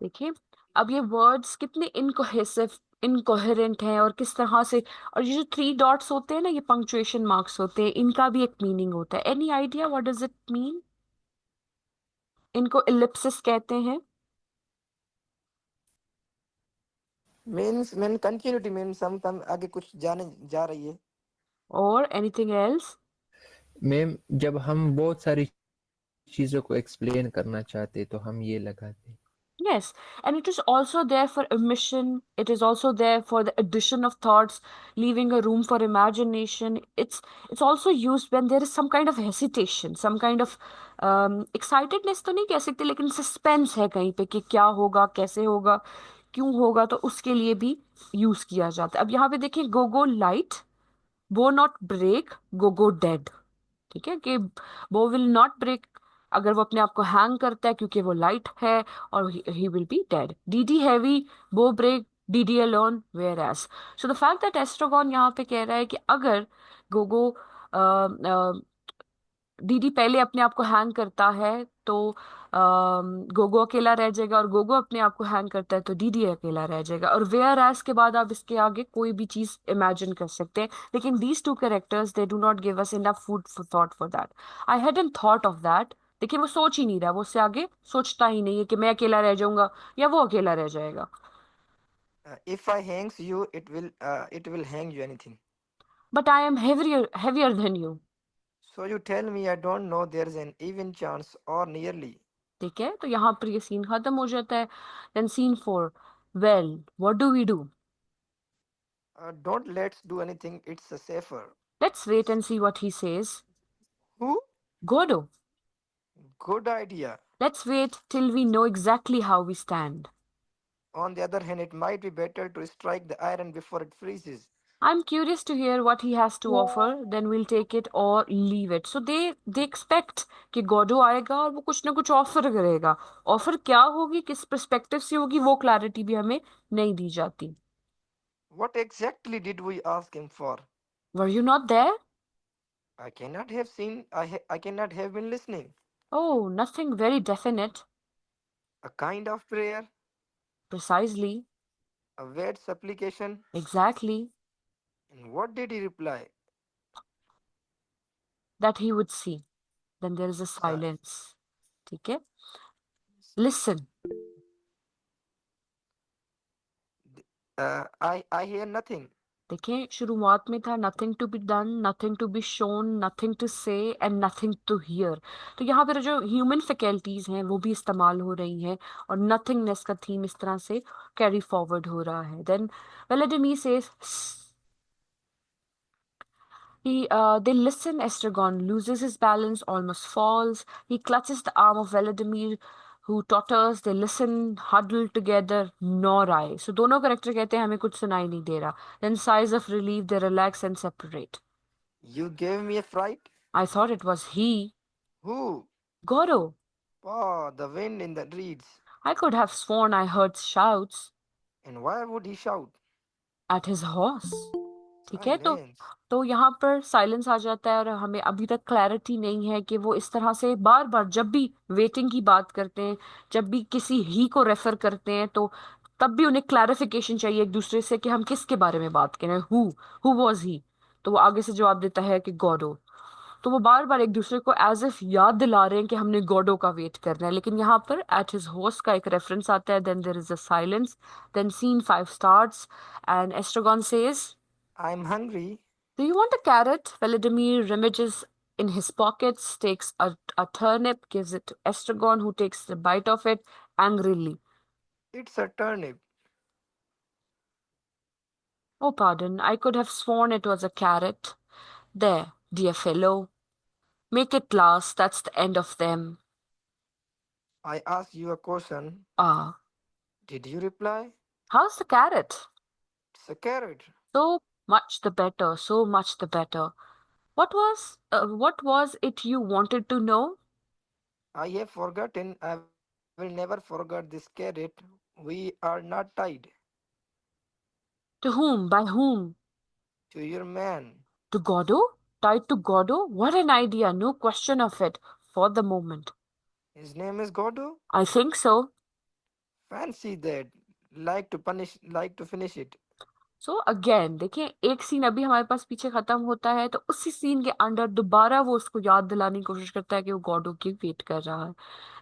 देखिए, अब ये वर्ड्स कितने इनकोहेसिव, इनकोहेरेंट हैं, और किस तरह से, और ये जो थ्री डॉट्स होते हैं ना, ये पंक्चुएशन मार्क्स होते हैं, इनका भी एक मीनिंग होता है. Any idea what does it mean? इनको इलिप्सिस कहते हैं. Means continuity means हम आगे कुछ जाने जा रही है. और एनीथिंग एल्स? मैम जब हम बहुत सारी चीज़ों को एक्सप्लेन करना चाहते तो हम ये लगाते. Yes, and it is also there for omission. It is also there for the addition of thoughts, leaving a room for imagination. It's also used when there is some kind of hesitation, some kind of excitedness तो नहीं कह सकते, लेकिन suspense है कहीं पे कि क्या होगा, कैसे होगा, क्यों होगा, तो उसके लिए भी यूज किया जाता है. अब यहाँ पे देखिए, गो लाइट, वो नॉट ब्रेक, गो डेड. ठीक है कि वो विल नॉट ब्रेक अगर वो अपने आप को हैंग करता है, क्योंकि वो लाइट है, और he will be dead. Didi heavy, वो break, Didi alone, where as. So the fact that Estragon यहाँ पे कह रहा है कि अगर गोगो डीडी पहले अपने आप को हैंग करता है तो गोगो अकेला रह जाएगा, और गोगो अपने आप को हैंग करता है तो डीडी अकेला रह जाएगा, और वेयर एज के बाद आप इसके आगे कोई भी चीज इमेजिन कर सकते हैं. लेकिन these two characters, they do not give us enough food for thought for that. I hadn't thought of that. देखिए, वो सोच ही नहीं रहा, वो उससे आगे सोचता ही नहीं है कि मैं अकेला रह जाऊंगा या वो अकेला रह जाएगा. If I hangs you, it will hang you anything. But I am heavier than you. So you tell me I don't know there's an even chance or nearly. ठीक है, तो यहाँ पर ये सीन खत्म हो जाता है. Then scene 4. Well, what do we do? Don't let's do anything, it's a safer. Let's wait and see what he says. Who? Godo. Good idea. Let's wait till we know exactly how we stand. On the other hand, it might be better to strike the iron before it freezes. I'm curious to hear what he has to offer, then we'll take it or leave it. So they expect कि गोडो आएगा और वो कुछ ना कुछ offer करेगा. Offer क्या होगी, किस पर्सपेक्टिव से होगी, वो क्लैरिटी भी हमें नहीं दी जाती. What exactly did we ask him for? Were you not there? I cannot have seen, I cannot have been listening. Oh, nothing very definite. A kind of prayer, Precisely. a weird supplication. Exactly. And what did he reply? That he would see. Then there is a Uh, silence. ठीक है? Listen. I hear nothing. देखिए, शुरुआत में था nothing to be done, nothing to be shown, nothing to say and nothing to hear. तो यहाँ पर जो ह्यूमन फैकल्टीज हैं वो भी इस्तेमाल हो रही हैं और नथिंगनेस का थीम इस तरह से कैरी फॉरवर्ड हो रहा है. Then Vladimir says, they listen. Estragon loses his balance, almost falls. He clutches the arm of Veladimir, who totters. They listen, huddle together. Nor I. So दोनों करेक्टर कहते हैं हमें कुछ सुनाई नहीं दे रहा. Then sighs of relief. They relax and separate. You gave me a fright? I thought it was he. Who? Goro. Oh, the wind in the reeds. I could have sworn I heard shouts And why would he shout? at his horse. ठीक है, Silence. तो यहाँ पर silence आ जाता है और हमें अभी तक क्लैरिटी नहीं है कि वो इस तरह से बार बार जब भी वेटिंग की बात करते हैं, जब भी किसी ही को रेफर करते हैं, तो तब भी उन्हें क्लैरिफिकेशन चाहिए एक दूसरे से कि हम किसके बारे में बात कर रहे हैं. Who was he? तो वो आगे से जवाब देता है कि गॉडो. तो वो बार बार एक दूसरे को एज इफ याद दिला रहे हैं कि हमने गॉडो का वेट करना है. लेकिन यहाँ पर एट हिज होस्ट का एक रेफरेंस आता है. Then there is a silence. Then scene 5 starts and Estragon says, I'm hungry. do you want a carrot? Veladimir rummages in his pockets, takes a turnip, gives it to Estragon, who takes a bite of it angrily. It's a turnip. Oh, pardon, I could have sworn it was a carrot. There, dear fellow. Make it last, that's the end of them. I asked you a question. Ah, Did you reply? how's the carrot? It's a carrot. So much the better, so much the better. What was it you wanted to know? I have forgotten. I will never forget this carrot. We are not tied To whom? By whom? to your man. To Godo? Tied to Godo? What an idea, no question of it, for the moment. His name is Godo. I think so. Fancy that. Like to finish it. So again देखिए, एक scene अभी हमारे पास पीछे खत्म होता है तो उसी सीन के अंदर दोबारा वो उसको याद दिलाने की कोशिश करता है कि वो गॉडो की वेट कर रहा है.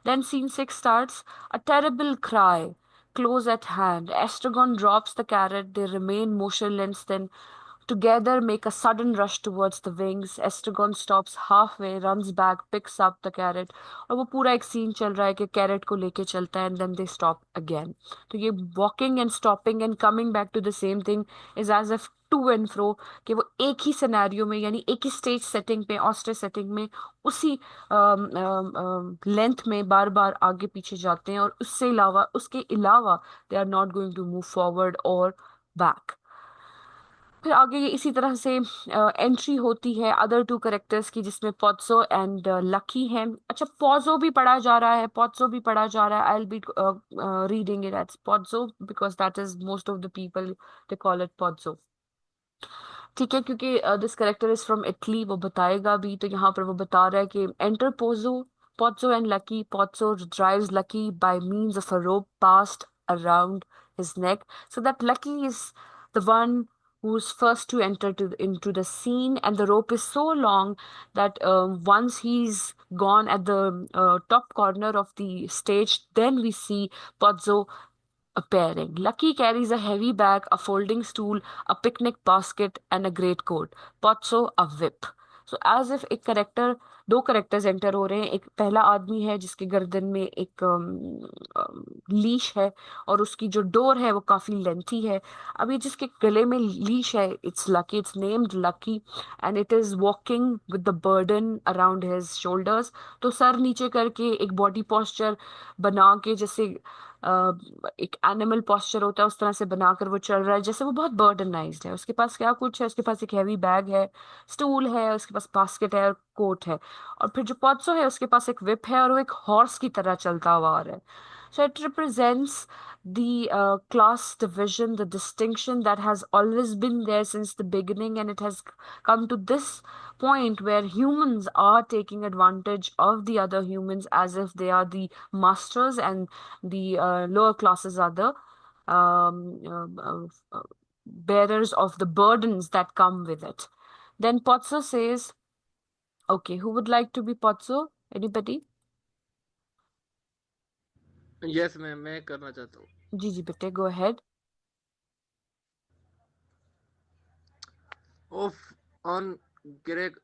Then scene 6 starts. A terrible cry close at hand. Estragon drops the carrot. They remain motionless, then together make a sudden rush towards the wings. Estragon stops halfway, runs back, picks up the carrot. और वो पूरा एक scene चल रहा है कि carat को लेके चलता है, and then they stop again. तो ये walking and stopping and coming back to the same thing is as if to and fro, कि वो एक ही सिनेरियो में यानी एक ही स्टेज सेटिंग पे, ऑस्ट्रे सेटिंग में, उसी लेंथ में बार बार आगे पीछे जाते हैं और उसके अलावा they are not going to move forward और बैक. फिर आगे ये इसी तरह से एंट्री होती है अदर टू करेक्टर्स की, जिसमें पॉत्सो एंड लकी हैं. अच्छा, पॉजो भी पढ़ा जा रहा है, पॉत्सो भी पढ़ा जा रहा है. I will be reading it as Pozzo because that is most of the people they call it Pozzo. ठीक है, क्योंकि this character is from Italy, वो बताएगा भी. तो यहाँ पर वो बता रहा है कि enter Pozzo, Pozzo and Lucky. Pozzo drives Lucky by means of a rope passed around his neck, so that Lucky is the one who's first to enter into the scene, and the rope is so long that once he's gone at the top corner of the stage, then we see Pozzo appearing. Lucky carries a heavy bag, a folding stool, a picnic basket, and a greatcoat. Pozzo a whip. So as if एक character, दो characters enter हो रहे हैं। एक पहला आदमी है जिसके गर्दन में एक लीश है और उसकी जो डोर है वो काफी लेंथी है। अब ये जिसके गले में लीश है, it's lucky, it's named lucky, and it is walking with the burden around his shoulders. तो सर नीचे करके एक बॉडी पोस्चर बना के, जैसे एक एनिमल पोस्चर होता है उस तरह से बनाकर वो चल रहा है, जैसे वो बहुत बर्डनाइज्ड है। उसके पास क्या कुछ है, उसके पास एक हैवी बैग है, स्टूल है, उसके पास बास्केट है और कोट है। और फिर जो पॉत्सो है उसके पास एक विप है और वो एक हॉर्स की तरह चलता हुआ आ रहा है। So it represents the class division, the distinction that has always been there since the beginning, and it has come to this point where humans are taking advantage of the other humans as if they are the masters, and the lower classes are the um, bearers of the burdens that come with it. Then Potso says, okay, who would like to be Potso? Anybody? Yes ma'am, मैं करना चाहता हूँ। जी जी बेटे, go ahead. Of on Greg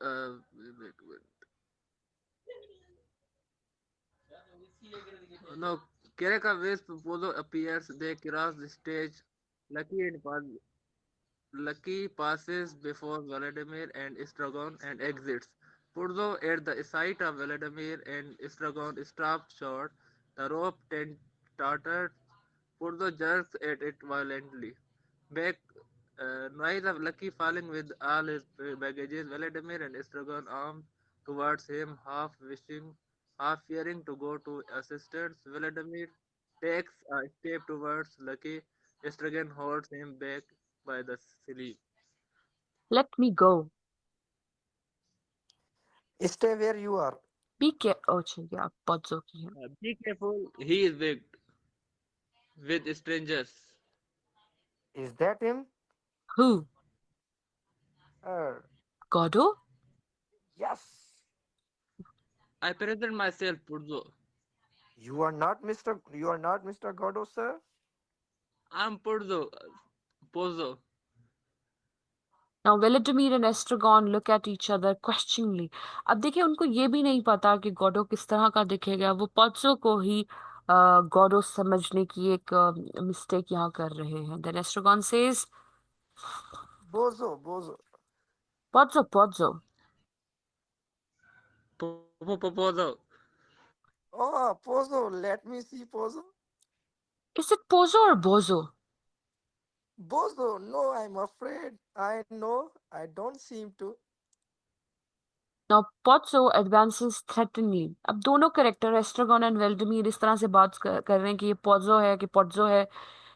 no, Kiraka's proposal appears. They cross the stage. Lucky and Lucky passes before Vladimir and Estragon and exits. Purzo, at the sight of Vladimir and Estragon, stops short. The rope tottered. Purzo jerks at it violently. Back, noise of Lucky falling with all his baggages. Vladimir and Estragon armed towards him, half wishing, half fearing to go to assistance. Vladimir takes a step towards Lucky. Estragon holds him back by the sleeve. Let me go. Stay where you are. Be careful. Oh, अच्छा, ये आप Potso की है. Be careful, he is wicked with strangers. Is that him? Who? Er, Godo? yes. I present myself, Purzo. You are not Mr. Godo, sir. I'm Purzo. Pozo. Now Vladimir and Estragon look at each other questioningly. अब देखिए, उनको ये भी नहीं पता कि Godot किस तरह का दिखेगा। वो पोत्सो को ही गॉडो समझने की एक मिस्टेक यहाँ कर रहे हैं। Then Estragon says, Bozo, Bozo. Potso, Potso. Pozo. Oh, Pozo, let me see Pozo. Is it Pozo or Bozo? Bozo, no, I'm afraid. I know, I don't seem to. Now Potso advances threateningly. अब दोनों character एस्ट्रागॉन and वेल्डमीर इस तरह से बात कर रहे हैं कि ये पोज़ो है, कि पोट्सो है,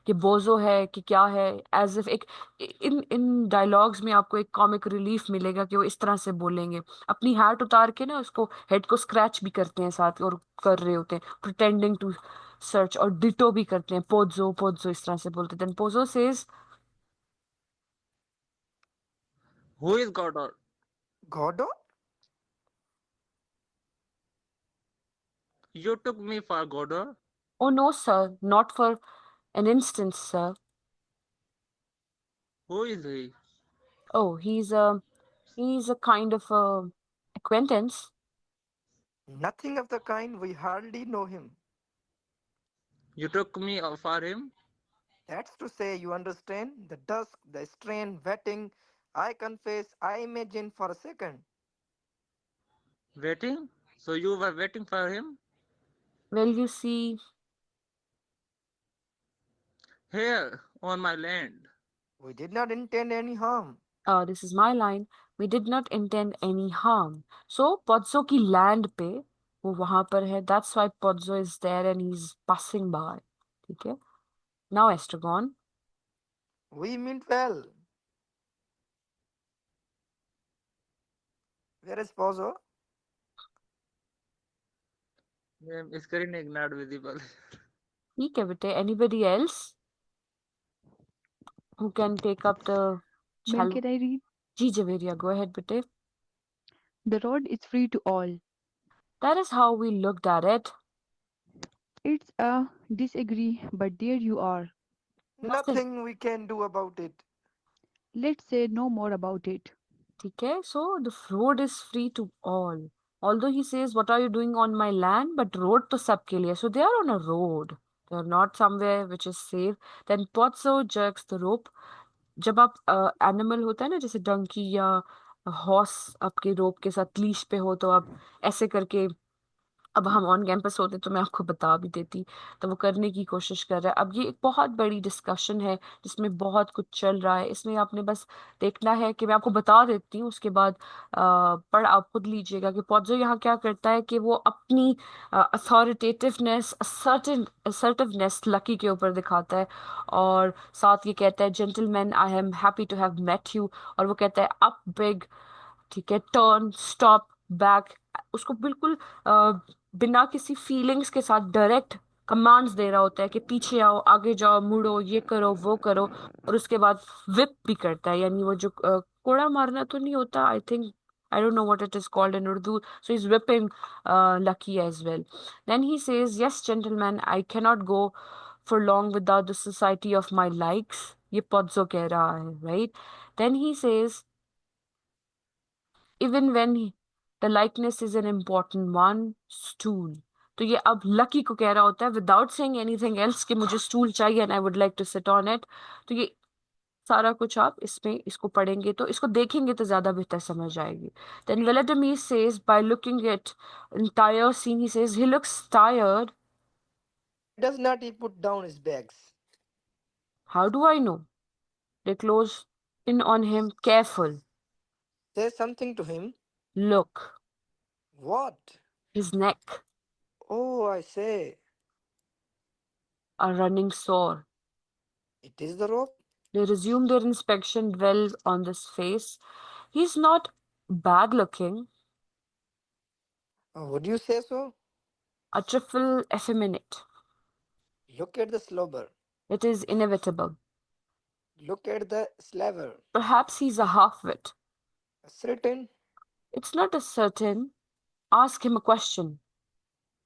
कि बोजो है, कि क्या है। एज इफ एक इन इन डायलॉग्स में आपको एक कॉमिक रिलीफ मिलेगा कि वो इस तरह से बोलेंगे। अपनी हैट उतार के ना उसको हेड को स्क्रैच भी करते हैं साथ, और कर रहे होते हैं प्रिटेंडिंग टू सर्च, और डिटो भी करते हैं, पोज़ो पोज़ो इस तरह से बोलते हैं। Then Pozzo says, Who is Godot? Godo? You took me for Godot? Oh no sir, not for an instance sir. Who is he? Oh, he's a kind of a acquaintance. Nothing of the kind. We hardly know him. You took me for him? That's to say, you understand? The dusk, the strain, wetting. I confess, I imagined for a second. Waiting? So you were waiting for him? Well, you see, Here, on my land. We did not intend any harm. this is my line. We did not intend any harm. So Pozzo की land पे वो वहां पर है. That's why Pozzo is there and he's passing by. ठीक है? Now Estragon. We meant well. Where is Pozo? Screen is not visible. ठीक है बेटे. Anybody else who can take up the Ma'am, challenge? can I read? Ji Javeria, go ahead बेटे. The road is free to all. That is how we looked at it. It's a disagree, but there you are. Nothing. Nothing we can do about it. Let's say no more about it. ठीक है, so the road is free to all. Although he says, "What are you doing on my land?" But road to सबके लिए. So they are on a road. They are not somewhere which is safe. Then Pozzo jerks the rope. जब आप animal होता है ना, जैसे डंकी या horse, आपके रोप के साथ लीश पे हो, तो आप ऐसे करके, अब हम ऑन कैंपस होते तो मैं आपको बता भी देती, तो वो करने की कोशिश कर रहा है। अब ये एक बहुत बड़ी डिस्कशन है जिसमें बहुत कुछ चल रहा है, इसमें आपने बस देखना है कि मैं आपको बता देती हूँ, उसके बाद पढ़ आप खुद लीजिएगा कि पॉज़ो यहाँ क्या करता है कि वो अपनी अथॉरिटेटिवनेस, असर्टिवनेस लकी के ऊपर दिखाता है, और साथ ये कहता है, "gentleman, I am happy to have met you", और वो कहता है, "अप बिग", ठीक है, "टर्न, स्टॉप, बैक", उसको बिल्कुल बिना किसी फीलिंग्स के साथ डायरेक्ट कमांड्स दे रहा होता है कि पीछे आओ, आगे जाओ, मुड़ो, ये करो, वो करो, और उसके बाद विप भी करता है, यानी वो जो कोड़ा मारना तो नहीं होता, I think, I don't know what it is called in Urdu. So he's whipping Lucky as well. Then he says, "Yes, gentlemen, I cannot go for long without the society of my likes." ये Pozzo कह रहा है, right? Then he says, "Even when the likeness is an important one, stool." तो ये अब lucky को कह रहा होता है विदाउट सेइंग एनीथिंग एल्स कि मुझे स्टूल चाहिए and I would like to sit on it. तो ये सारा कुछ आप इसमें इसको पढ़ेंगे तो इसको देखेंगे तो ज्यादा बेहतर समझ आएगी। Then Vladimir says, by looking at entire scene, he says he looks tired. Why does not he put down his bags? How do I know? They close in on him, careful. Say something to him. Look, What? his neck Oh, I say, are running sore. it is the rope. They resume their inspection, dwell on this face. He's not bad looking, Would you say so? a trifle effeminate. Look at the slobber. It is inevitable. Look at the slaver. Perhaps he's a half-wit. Certain. It's not a certain. Ask him a question.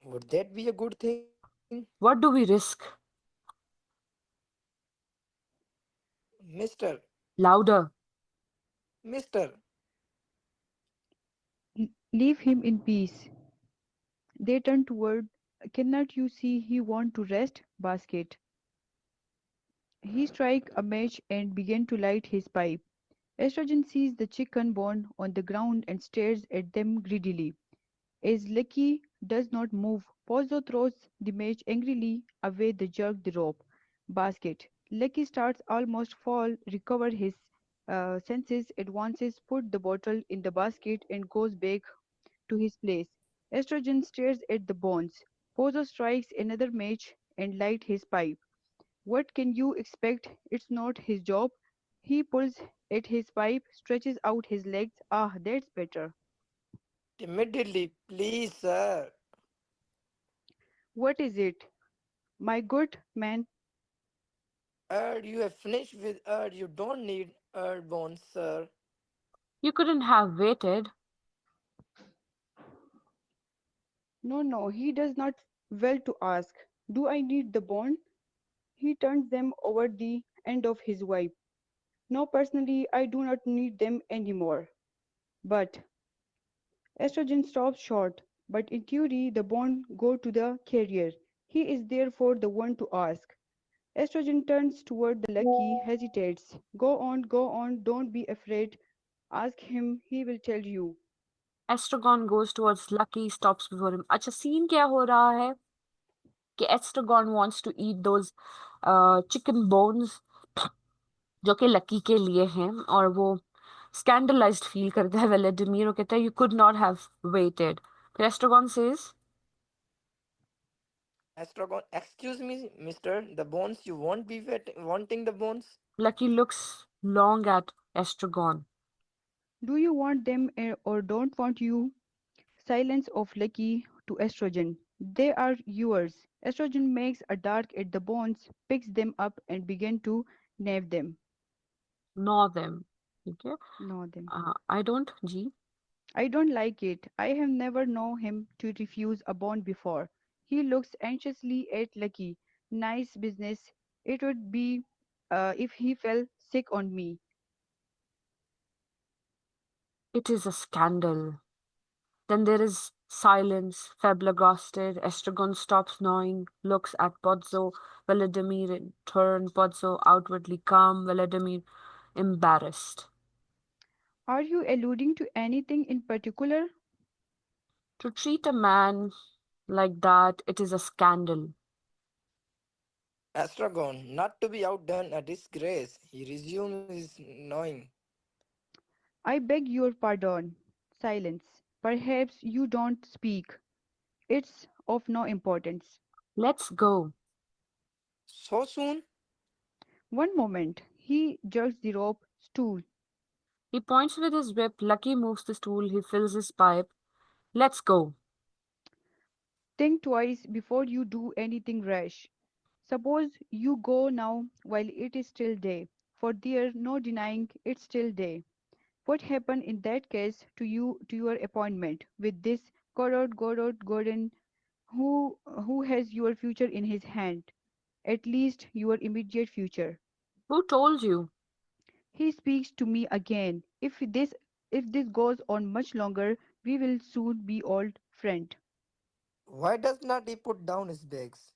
Would that be a good thing? What do we risk? Mister, Louder. Mister, Leave him in peace. They turn toward. Cannot you see he want to rest? Basket. He strike a match and begin to light his pipe. Estrogen sees the chicken bone on the ground and stares at them greedily. As Lucky does not move, Pozzo throws the match angrily away the jerk the rope. Basket. Lucky starts almost fall, recover his senses, advances, put the bottle in the basket and goes back to his place. Estrogen stares at the bones. Pozzo strikes another match and light his pipe. What can you expect? It's not his job. He pulls at his pipe, stretches out his legs. Ah, that's better. immediately, please, sir. What is it? My good man. You have finished with You don't need bones, sir. You couldn't have waited. No, no, he does not well to ask. Do I need the bond? He turns them over the end of his wipe. No, personally, I do not need them anymore. But estrogen stops short. But in theory, the bond go to the carrier. He is therefore the one to ask. Estrogen turns toward the lucky, hesitates. Go on, don't be afraid. Ask him, he will tell you. Estragon goes towards Lucky, stops before him. अच्छा, scene क्या हो रहा है कि Estragon wants to eat those chicken bones जो कि lucky के लिए हैं, और वो स्कैंडलाइज्ड फील करता है वेलेडिमीर, वो कहता है, "You could not have waited." फिर Estragon says, Astragon, excuse me, mister. The bones, you won't be wanting the bones? Lucky looks long at Estragon. Do you want them or don't want you? Silence of Lucky to estrogen. They are yours. Estrogen makes a dark at the bones, picks them up and begin to nab them. Gnaw them. ठीक है, Gnaw them. I don't जी I don't like it. I have never known him to refuse a bond before. He looks anxiously at Lucky. Nice business. It would be, if he fell sick on me. It is a scandal. Then there is silence, flabbergasted. Estragon stops gnawing, looks at Pozzo, Vladimir in turn, Pozzo outwardly calm, Vladimir embarrassed. Are you alluding to anything in particular? To treat a man like that, it is a scandal. Astragon, not to be outdone a disgrace, he resumes his gnawing. I beg your pardon. Silence. Perhaps you don't speak. It's of no importance. Let's go. So soon? One moment. He jerks the rope stool. He points with his whip. Lucky moves the stool. He fills his pipe. Let's go. Think twice before you do anything rash. Suppose you go now while it is still day, for there no denying it's still day. What happened in that case to your appointment with this Godot Gordon who has your future in his hand, at least your immediate future. Who told you? He speaks to me again. If this goes on much longer, we will soon be old friend. Why does not he put down his bags?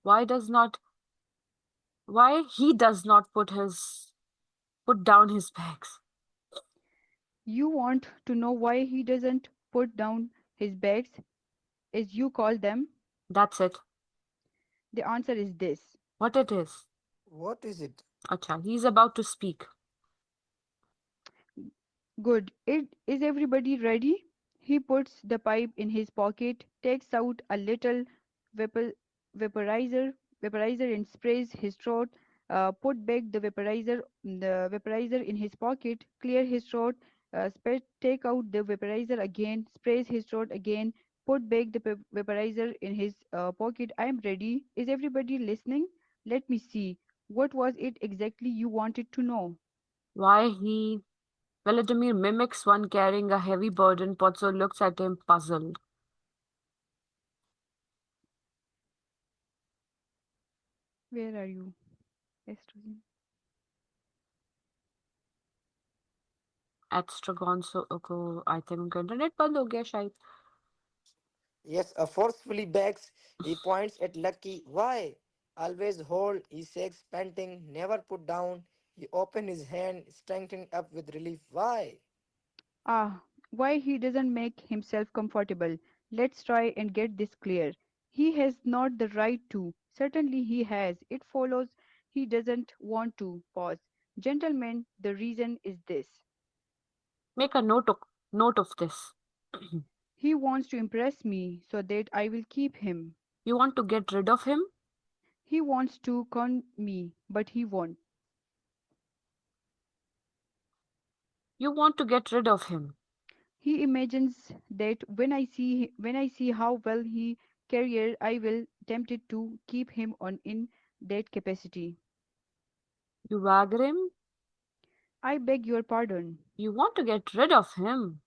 Why does not why he does not put down his bags? You want to know why he doesn't put down his bags, as you call them? That's it. The answer is this. What it is. What is it? Acha, he's about to speak. Good. Is everybody ready? He puts the pipe in his pocket, takes out a little vapor, vaporizer, vaporizer and sprays his throat. Put back the vaporizer in his pocket, clear his throat. Take out the vaporizer again, sprays his throat again. Put back the vaporizer in his pocket. I am ready. Is everybody listening? Let me see. What was it exactly you wanted to know? Why he Vladimir mimics one carrying a heavy burden. Pozzo looks at him puzzled. Where are you? Estrogen. Estragon को I think उनका internet बंद हो गया शायद. Yes, a forcefully begs. He points at Lucky. Why? Always hold, he says, panting, never put down. He opened his hand, strengthening up with relief. Why? Ah, why he doesn't make himself comfortable. Let's try and get this clear. He has not the right to. Certainly he has. It follows he doesn't want to. Pause. Gentlemen, the reason is this. Make a note of this. He wants to impress me so that I will keep him. You want to get rid of him? He wants to con me, but he won't. You want to get rid of him. He imagines that when I see how well he career, I will tempted to keep him on in that capacity. You wagger him. I beg your pardon. You want to get rid of him.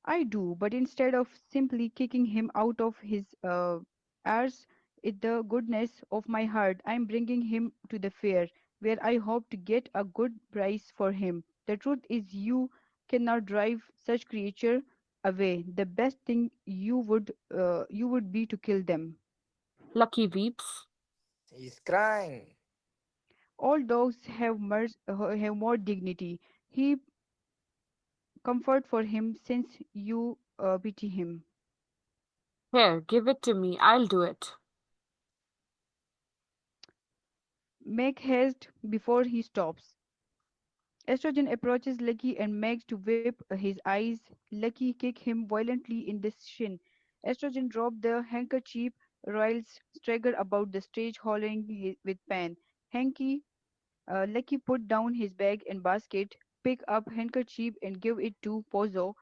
I do, but instead of simply kicking him out of his arse, in the goodness of my heart, I am bringing him to the fair, where I hope to get a good price for him. The truth is, you cannot drive such creature away. The best thing you would be to kill them. Lucky weeps. He's crying. All dogs have more dignity. He comfort for him since you pity him. Here, give it to me. I'll do it. Make haste before he stops. Estrogen approaches Lucky and makes to whip his eyes. Lucky kick him violently in the shin. Estrogen dropped the handkerchief. Royals stagger about the stage, hollering with pain. Lucky put down his bag and basket, pick up handkerchief and give it to Pozzo.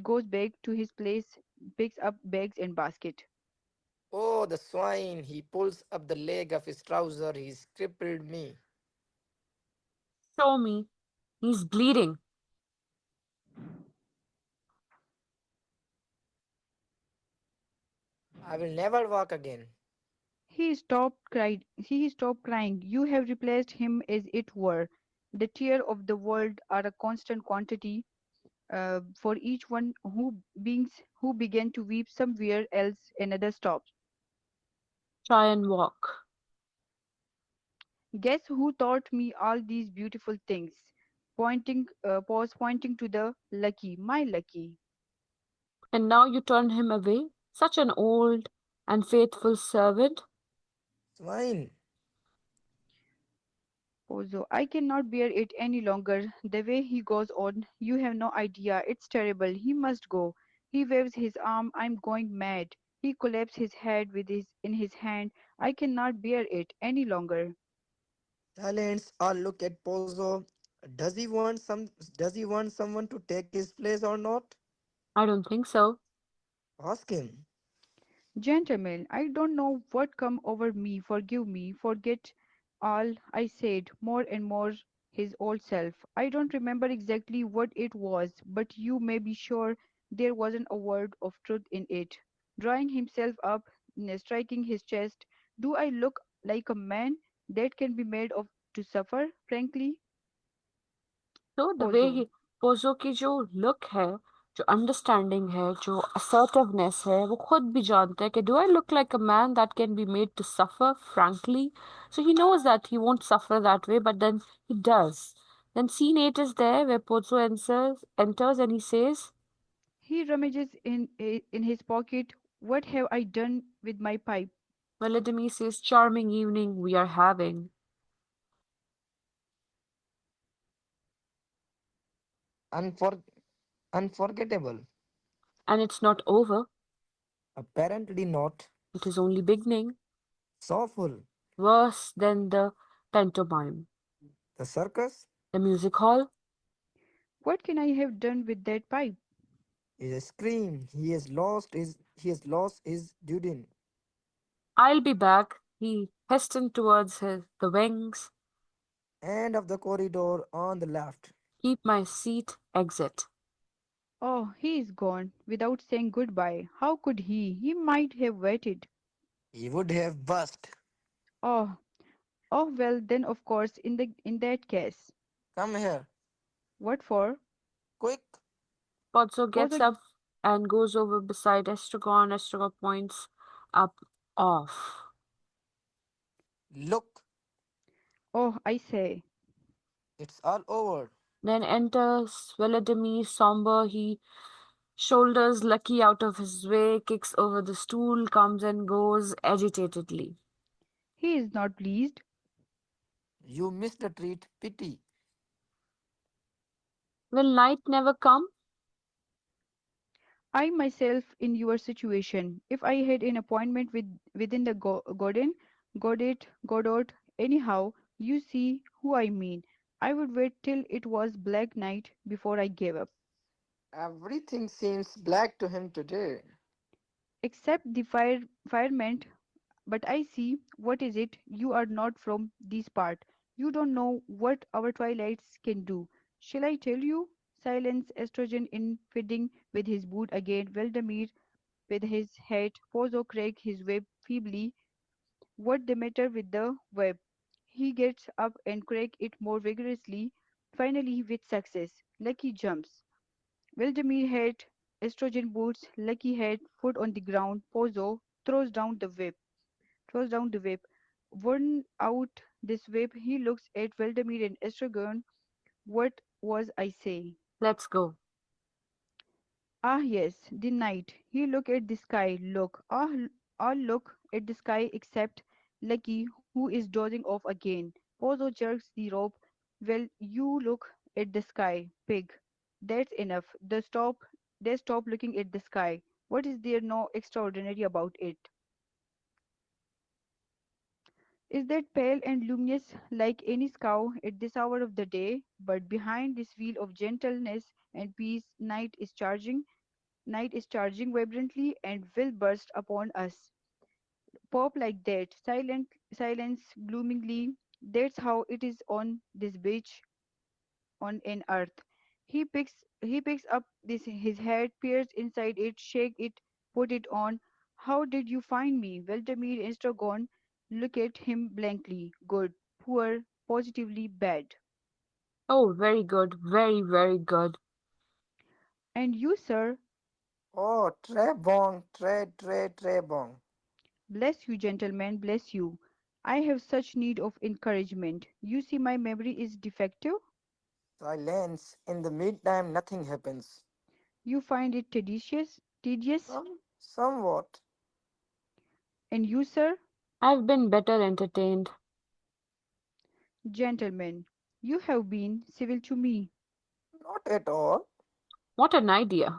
Goes back to his place, picks up bags and basket. Oh, the swine. He pulls up the leg of his trouser. He's crippled me. Show me. He's bleeding. I will never walk again. He stopped crying. You have replaced him as it were. The tear of the world are a constant quantity for each one who began to weep somewhere else another stops. Try and walk. Guess who taught me all these beautiful things? Pointing to the lucky, my lucky. And now you turn him away? Such an old and faithful servant. Swine. Pozo, I cannot bear it any longer. The way he goes on, you have no idea. It's terrible. He must go. He waves his arm. I'm going mad. He collapses his head in his hand. I cannot bear it any longer. Silence or look at Pozo. Does he want someone to take his place or not? I don't think so. Ask him. Gentlemen, I don't know what come over me. Forgive me. Forget all I said. More and more his old self. I don't remember exactly what it was, but you may be sure there wasn't a word of truth in it. Drawing himself up, striking his chest, do I look like a man that can be made of to suffer? Frankly, तो the way Pozo. He Pozzo की जो look है, जो understanding है, जो assertiveness है, वो खुद भी जानते हैं कि do I look like a man that can be made to suffer frankly. So he knows that he won't suffer that way, but then he does. Then scene 8 is there where Pozzo enters and he says, He rummages in his pocket. What have I done with my pipe? Vladimir says, charming evening we are having. Unfor- Unforgettable. And it's not over, Apparently not. it is only beginning. So full. Worse than the pantomime. The circus The music hall, What can I have done with that pipe? is a scream. He has lost his Dudin. I'll be back. He hastened towards the wings. End of the corridor on the left. Keep my seat, exit. Oh, he is gone without saying goodbye. How could he? He might have waited. He would have bust. Oh, oh well then of course in that case. Come here. What for? Quick. Pozzo Pause. gets up and goes over beside Estragon. Estragon points up off. Look. Oh, I say. It's all over. Then enters Vladimir somber. He shoulders Lucky out of his way, kicks over the stool, comes and goes agitatedly. He is not pleased. You missed the treat. Pity. Will night never come? I myself in your situation. If I had an appointment within the Godot, anyhow, you see who I mean. I would wait till it was black night before I gave up. Everything seems black to him today. Except the fireman. But I see, what is it? You are not from this part. You don't know what our twilights can do. Shall I tell you? Silence, estrogen in feeding with his boot again. Valdemir with his head. Pozo crack his whip feebly. What the matter with the whip? He gets up and crack it more vigorously, finally with success. Lucky jumps. Valdemir head, estrogen boots, Lucky head, foot on the ground. Pozo throws down the whip. Worn out this whip, he looks at Valdemir and Estragon. What was I saying? Let's go. Ah, yes, the night. He look at the sky. Look, all look at the sky except Lucky, who is dozing off again. Pozo jerks the rope. Well, you look at the sky, pig. That's enough. They stop looking at the sky. What is there no extraordinary about it? Is that pale and luminous like any scow at this hour of the day? But behind this wheel of gentleness and peace, night is charging vibrantly and will burst upon us. Pop like that, silence gloomingly. That's how it is on this beach on an earth. He picks up his head, peers inside it, shake it, put it on. How did you find me? Valdemir Estragon look at him blankly. Good, poor, positively bad. Oh, very good. Very, very good. And you, sir, Oh, tre bong, tre bong. bless you, gentlemen, bless you. I have such need of encouragement. You see, my memory is defective. Silence. In the meantime, nothing happens. You find it tedious. Somewhat. And you, sir, I've been better entertained. gentlemen, you have been civil to me. Not at all. What an idea.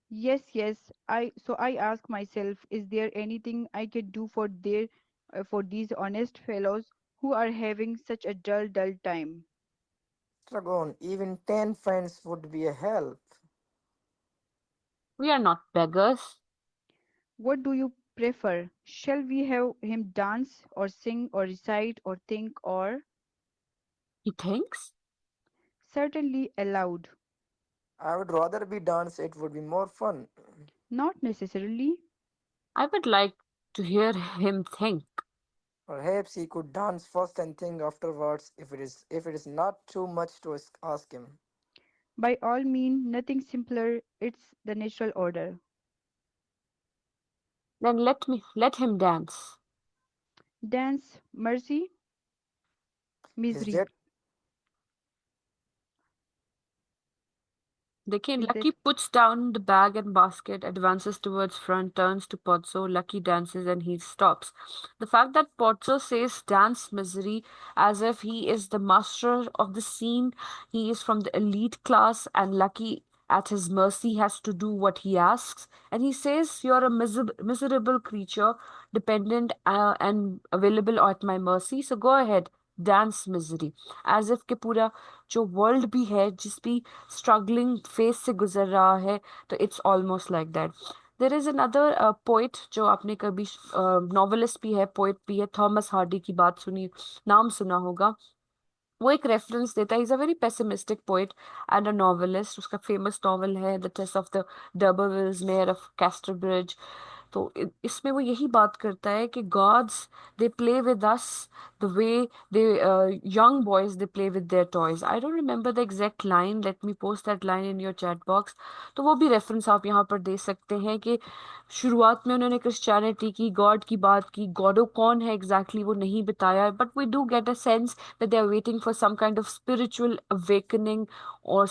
Yes, yes. I ask myself, is there anything I can do for these honest fellows who are having such a dull time? Dragon, even 10 friends would be a help. We are not beggars. What do you prefer? Shall we have him dance or sing or recite or think or He thinks? certainly aloud? I would rather be dance, it would be more fun. Not necessarily. I would like to hear him think. Perhaps he could dance first and think afterwards if it is not too much to ask him. By all means, nothing simpler. It's the natural order. Then let him dance. Dance, mercy, Is misery. that देखिए, Is Lucky that puts down the bag and basket, advances towards front, turns to Pozzo. Lucky dances and he stops. The fact that Pozzo says dance misery as if he is the master of the scene, he is from the elite class, and Lucky at his mercy has to do what he asks. And he says, "You're a miserable creature, dependent and available at my mercy. So go ahead, dance misery." As if कि पूरा जो world भी है जिस भी struggling face से गुजर रहा है तो it's almost like that there is another poet जो आपने कभी नॉवेलिस्ट भी है पोइट भी है थॉमस हार्डी की बात सुनी नाम सुना होगा वो एक रेफरेंस देता है is a very pessimistic poet and a novelist उसका फेमस नॉवल है the Tess of the d'Urbervilles mayor of Casterbridge तो इसमें वो यही बात करता है कि gods they play with us the way they young boys they play with their toys. I don't remember the exact line. Let me post that line in your chat box. तो वो भी रेफरेंस आप यहाँ पर दे सकते हैं कि शुरुआत में उन्होंने क्रिश्चियनिटी की गॉड की बात की गॉडो कौन है एग्जैक्टली वो नहीं बताया but we do get a sense that they are waiting for some kind of spiritual awakening or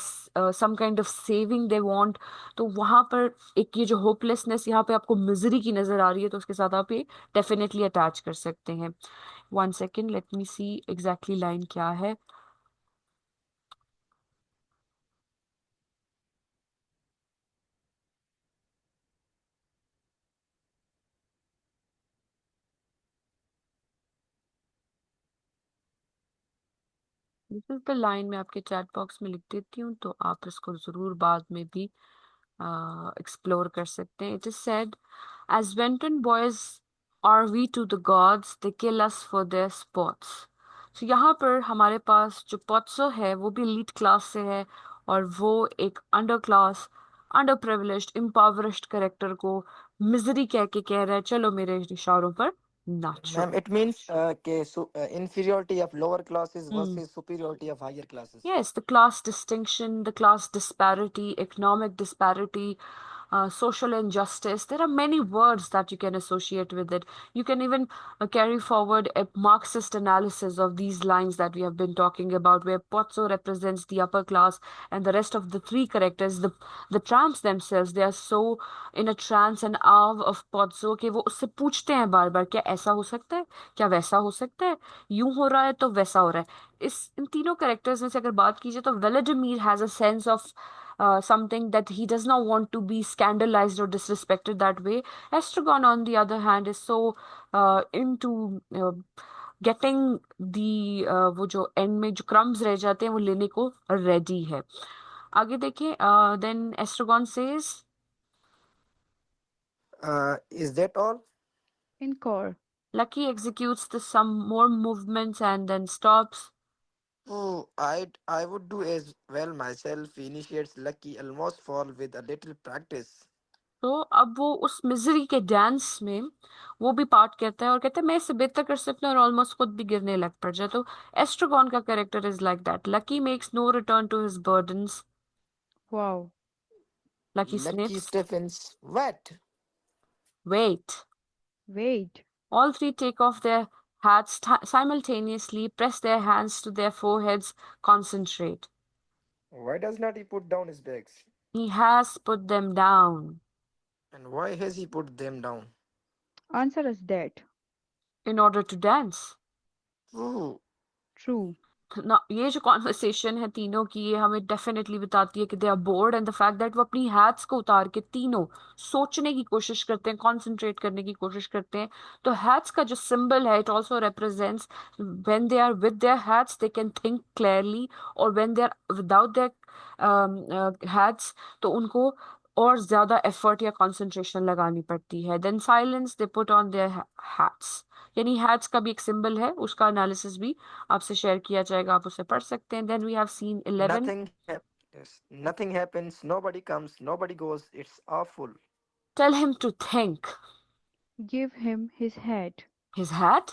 some kind of saving they want तो वहां पर एक ये जो होपलेसनेस यहाँ पे आपको मिजरी की नजर आ रही है तो उसके साथ आप ये डेफिनेटली अटैच कर सकते हैं वन सेकेंड लेट मी सी एग्जैक्टली लाइन क्या है दिस इज द लाइन मैं आपके चैट बॉक्स में लिख देती हूँ तो आप इसको जरूर बाद में भी explore कर सकते हैं. It is said, as Venton boys are we to the gods, they kill us for their sports. So यहाँ पर हमारे पास जो पोत्सो है वो भी elite क्लास से है और वो एक under class under privileged impoverished character को मिजरी कह के कह रहा है चलो मेरे इशारों पर नाचो. ma'am, it means inferiority of lower classes Hmm. versus superiority of higher classes. Yes, the class distinction, the class disparity, economic disparity, social injustice. There are many words that you can associate with it. You can even carry forward a Marxist analysis of these lines that we have been talking about, where Pozzo represents the upper class and the rest of the three characters, the tramps themselves, they are so in a trance and awe of Pozzo कि वो उससे पूछते हैं बार बार क्या ऐसा हो सकता है क्या वैसा हो सकता है यूं हो रहा है तो वैसा हो रहा है इस इन तीनों कैरेक्टर्स में से अगर बात कीजिए तो Vladimir has a sense of something that he does not want to be scandalized or disrespected that way. Estragon, on the other hand, is so into getting the वो जो एंड में जो क्रम्स रह जाते हैं वो लेने को रेडी है आगे देखें then Estragon says Is that all? encore? Lucky executes the some more movements and then stops. Oh, I would do as well myself. Initiates lucky almost fall with a little practice. तो अब वो उस misery के dance में वो भी part कहता है और कहता है मैं इससे बेहतर कर सकता हूँ और ऑलमोस्ट खुद भी गिरने लग पड़ जाए। तो एस्ट्रोगॉन का character is like that. Lucky makes no return to his burdens. Wow. Lucky Lucky sniffs. Stephens, what? Wait. Wait. All three take off their hats simultaneously, press their hands to their foreheads, concentrate. Why does not he put down his bags? He has put them down And why has he put them down? Answer us that. in order to dance. Ooh, True. ना ये जो conversation है तीनों की, ये हमें definitely बताती है कि they are bored and the fact that वो अपनी हैट्स को उतार के तीनों सोचने की कोशिश करते हैं, कॉन्सेंट्रेट करने की कोशिश करते हैं। तो हैट्स का जो सिंबल है, it also represents when they are with their hats they can think clearly, और when they are without their hats तो उनको और ज्यादा एफर्ट या कंसंट्रेशन लगानी पड़ती है। Then silence, they put on their hats. यानी हैट्स का भी एक सिंबल है, उसका एनालिसिस भी आपसे शेयर किया जाएगा, आप उसे पढ़ सकते हैं। Then we have scene 11। yes, nothing happens, nobody comes, nobody goes. It's awful. Tell him to think. Give him his hat. His hat.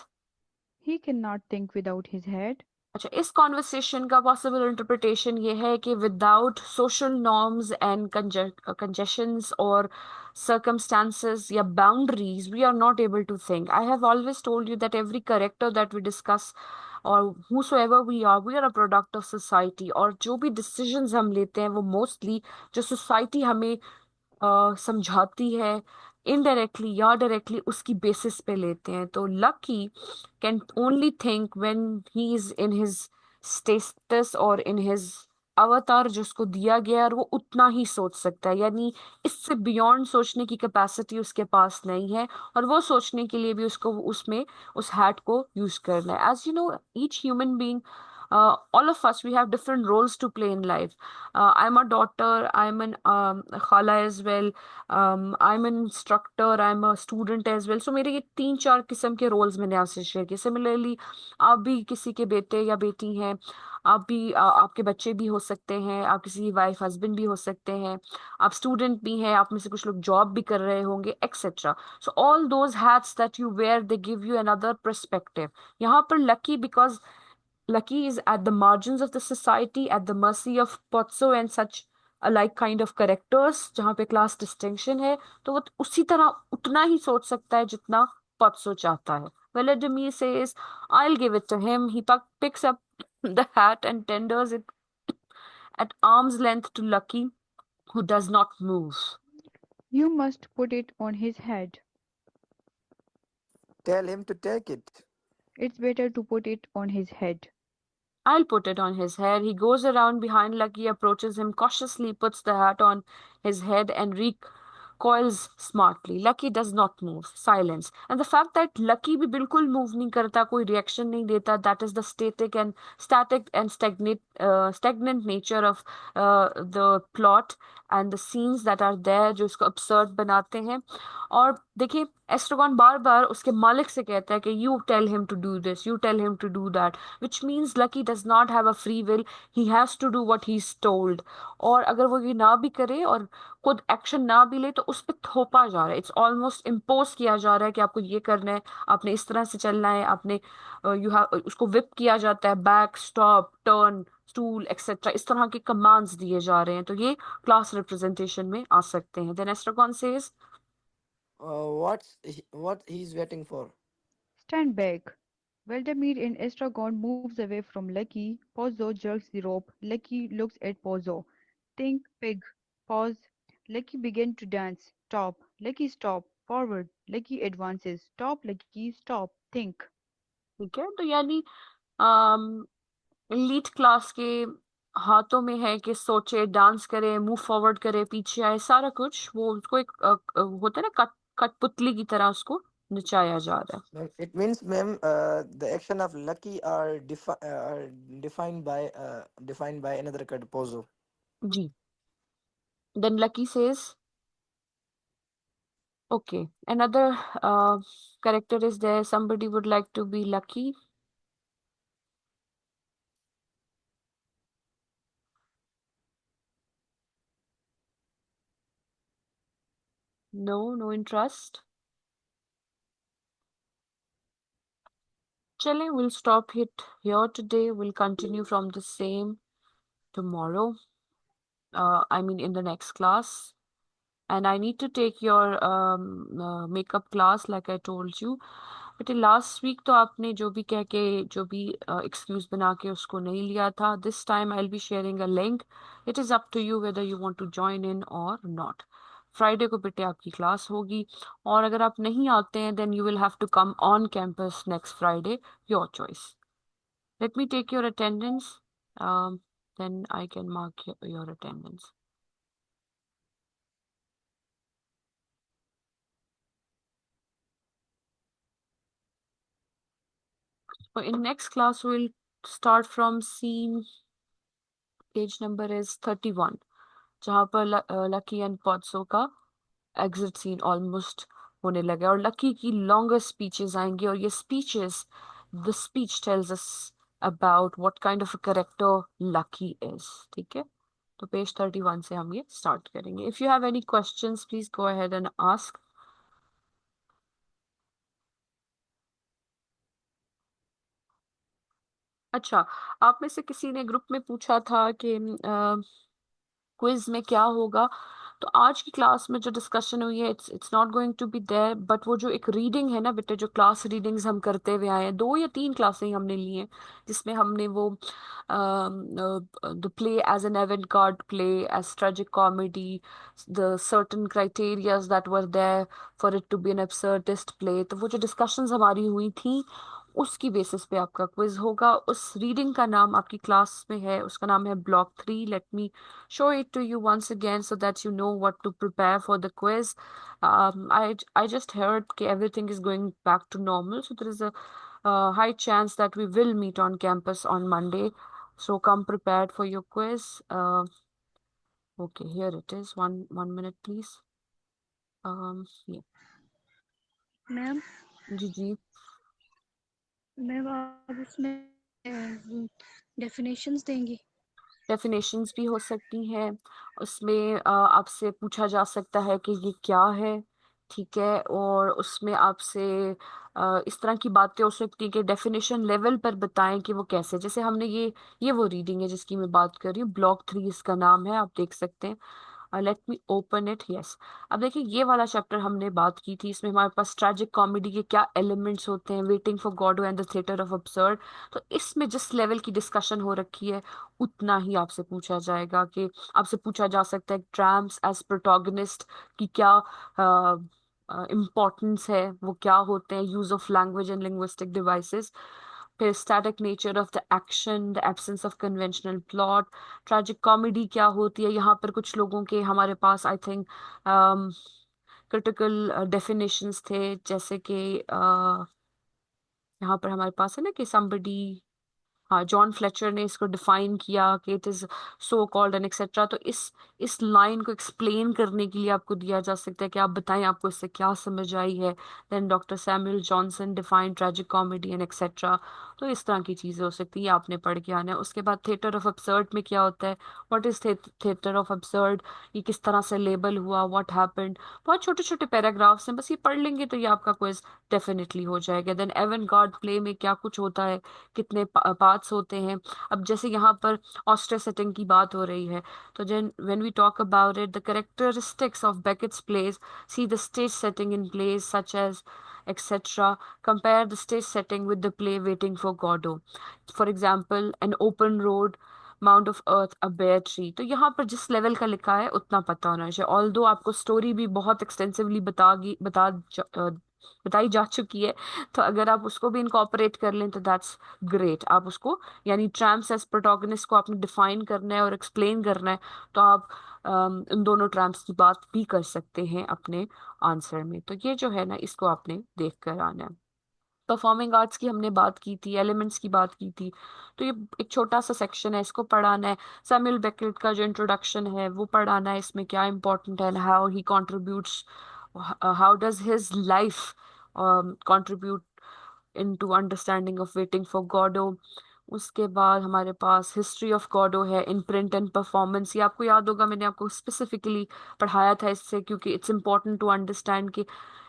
He cannot think without his hat. अच्छा, इस कॉन्वर्सेशन का पॉसिबल इंटरप्रिटेशन ये है कि without social norms and congestions और circumstances या boundaries we are not able to think. I have always told you that every character that we discuss or whosoever we are a product of society, और जो भी decisions हम लेते हैं वो mostly जो society हमें समझाती है इनडायरेक्टली या डायरेक्टली उसकी बेसिस पे लेते हैं। तो lucky can only think when he is in his status और इन हिज अवतार जो उसको दिया गया है, और वो उतना ही सोच सकता है। यानी इससे बियॉन्ड सोचने की कैपेसिटी उसके पास नहीं है, और वो सोचने के लिए भी उसको उसमें उस हैट को यूज करना है। As you know, each human being, all of us, we have different roles to play in life. I'm a daughter, I'm an khala as well, I'm an instructor, I'm a student as well. So मेरे ये तीन चार किस्म के roles मैंने आपसे share किए। Similarly आप भी किसी के बेटे या बेटी हैं, आप भी आपके बच्चे भी हो सकते हैं, आप किसी की वाइफ हस्बैंड भी हो सकते हैं, आप स्टूडेंट भी हैं, आप में से कुछ लोग जॉब भी कर रहे होंगे, etcetera. So all those hats that you wear they give you another perspective. यहाँ पर Lucky, because Lucky is at the margins of the society, at the mercy of Pozzo and such alike kind of characters, जहाँ पे class distinction है, तो वो उसी तरह उतना ही सोच सकता है जितना Pozzo चाहता है। Vladimir says, I'll give it to him. He picks up the hat and tenders it at arm's length to Lucky, who does not move. You must put it on his head. Tell him to take it. It's better to put it on his head. I'll put it on his head. He goes around behind Lucky, approaches him cautiously, puts the hat on his head, and recoils smartly. Lucky does not move. Silence. And the fact that Lucky भी बिल्कुल move नहीं करता, कोई reaction नहीं देता, that is the static and stagnant nature of the plot and the scenes that are there, जो इसको absurd बनाते हैं। और देखिए, एस्ट्रोगॉन बार बार उसके मालिक से कहता है कि you tell him to do this, you tell him to do that, which means Lucky does not have a free will. He has to do what he's told. और अगर वो ये ना भी करे और खुद एक्शन ना भी ले तो उस पर थोपा जा रहा है, इट्स ऑलमोस्ट इम्पोज किया जा रहा है कि आपको ये करना है, आपने इस तरह से चलना है, आपने यू हैव उसको विप किया जाता है, back, stop, turn, stool, etcetera, इस तरह के कमांड्स दिए जा रहे हैं। तो ये क्लास रिप्रेजेंटेशन में आ सकते हैं। Then Estragon says, What he's waiting for? Stand back. Valdemir in Estragon moves away from Lucky. Pozzo jerks the rope. Lucky looks at Pozzo. Think, pig. Pause. Lucky begins to dance. Stop. Lucky stop. Forward. Lucky advances. Stop. Lucky stop. Think. ठीक है। तो यानी elite class के हाथों में है कि सोचे, डांस करे, मूव फॉरवर्ड करे, पीछे आए, सारा कुछ वो उसको एक होता है ना, कठपुतली की तरह उसको नचाया जा रहा है। Ma'am, it means, ma'am, the action of Lucky are defined by another card, Pozo. जी। Then Lucky says, okay, another character is there, somebody would like to be lucky? No interest. Chale, we'll stop it here today. We'll continue from the same tomorrow. In the next class. And I need to take your makeup class like I told you. But last week तो आपने जो भी कह के जो भी excuse बना के उसको नहीं लिया था. This time I'll be sharing a link. It is up to you whether you want to join in or not. Friday को बेटे आपकी क्लास होगी और अगर आप नहीं आते हैं then you will have to come on campus next Friday. Your choice. Let me take your attendance. Then I can mark your attendance. So in next class, we'll start from scene, page number is 31, जहाँ पर Lucky and Potso का exit scene almost होने लगा और Lucky की longest speeches आएंगी और ये speeches, the speech tells us about what kind of a character Lucky is, ठीक है? तो page 31 से हम ये start करेंगे. If you have any questions, please go ahead and ask. अच्छा, आप में से किसी ने ग्रुप में पूछा था कि क्विज में क्या होगा. तो आज की क्लास में जो डिस्कशन हुई है it's not going to be there, but वो जो एक रीडिंग है ना बेटे, जो क्लास रीडिंग्स हम करते हुए आए हैं, 2 या 3 क्लासें ही हमने ली हैं जिसमें हमने वो the play as an avant-garde play, as tragic comedy, the certain criterias that were there for it to be an absurdist play. तो वो जो डिस्कशंस हमारी हुई थी उसकी बेसिस पे आपका क्विज होगा. उस रीडिंग का नाम आपकी क्लास में है, उसका नाम है block 3. Let me show it to you once again so that you know what to prepare for the quiz. I just heard that everything is going back to normal, so there is a high chance that we will meet on campus on Monday. So come prepared for your quiz. Okay, here it is. One minute, please. Yeah. Ma'am जी ma'am आप उसमें definitions देंगी? Definitions भी हो सकती हैं उसमें. आपसे पूछा जा सकता है कि ये क्या है, ठीक है, और उसमें आपसे इस तरह की बातें हो सकती हैं कि डेफिनेशन लेवल पर बताएं कि वो कैसे. जैसे हमने ये वो रीडिंग है जिसकी मैं बात कर रही हूँ. ब्लॉक 3 इसका नाम है, आप देख सकते हैं. Let me open it. Yes, अब देखिए ये वाला चैप्टर हमने बात की थी. इसमें हमारे पास ट्रैजिक कॉमेडी के क्या एलिमेंट्स होते हैं, waiting for Godot and the theatre of absurd. तो इसमें जिस लेवल की डिस्कशन हो रखी है उतना ही आपसे पूछा जाएगा. कि आपसे पूछा जा सकता है ट्रैम्प्स एज प्रोटोगनिस्ट की क्या इम्पोर्टेंस है, वो क्या होते हैं, use of language and linguistic devices. फिर static nature of the action, the absence of conventional plot. Tragic comedy क्या होती है, यहाँ पर कुछ लोगों के हमारे पास आई थिंक क्रिटिकल डेफिनेशंस थे. जैसे कि यहाँ पर हमारे पास है ना कि somebody, हाँ, जॉन फ्लेचर ने इसको डिफाइन किया कि it is so called and etcetera. तो इस लाइन को एक्सप्लेन करने के लिए आपको दिया जा सकता है कि आप बताएं आपको इससे क्या समझ आई है. Then Doctor Samuel Johnson define tragic comedy and etcetera. तो इस तरह की चीजें हो सकती है, आपने पढ़ के आना है. उसके बाद थिएटर ऑफ absurd में क्या होता है, what is theatre of absurd, ये किस तरह से लेबल हुआ, व्हाट हैपेंड. बहुत छोटे छोटे पैराग्राफ्स हैं, बस ये पढ़ लेंगे तो ये आपका क्विज डेफिनेटली हो जाएगा. देन एवन गार्ड प्ले में क्या कुछ होता है, कितने पार्ट्स होते हैं. अब जैसे यहाँ पर ऑस्ट्रे सेटिंग की बात हो रही है, तो when we talk about it, the characteristics of Beckett's plays, see the stage setting in plays such as etc. Compare the stage setting with the play Waiting for Godot. For example, an open road, mount of earth, a bare tree. तो यहाँ पर जिस level का लिखा है उतना पता होना चाहिए. ऑल दो आपको स्टोरी भी बहुत एक्सटेंसिवली बताई जा चुकी है, तो अगर आप उसको भी इनकॉर्पोरेट कर लें तो दैट्स ग्रेट. आप उसको, यानी ट्रैम्प्स एज प्रोटोगनिस्ट को आपने डिफाइन करना है और एक्सप्लेन करना है, तो आप इन दोनों ट्रैम्प्स की बात भी कर सकते हैं अपने आंसर में. तो ये जो है ना, इसको आपने देख कर आना है. परफॉर्मिंग आर्ट्स की हमने बात की थी, एलिमेंट्स की बात की थी, तो ये एक छोटा सा सेक्शन है, इसको पढ़ाना है. सैमुअल बेकेट का जो इंट्रोडक्शन है वो पढ़ाना है, इसमें क्या इंपॉर्टेंट है, how he contributes, how does his life contribute into understanding of Waiting for Godot. उसके बाद हमारे पास हिस्ट्री ऑफ गॉडो है इन प्रिंट एंड परफॉर्मेंस। ये आपको याद होगा, मैंने आपको स्पेसिफिकली पढ़ाया था इससे, क्योंकि इट्स इम्पोर्टेंट टू अंडरस्टैंड कि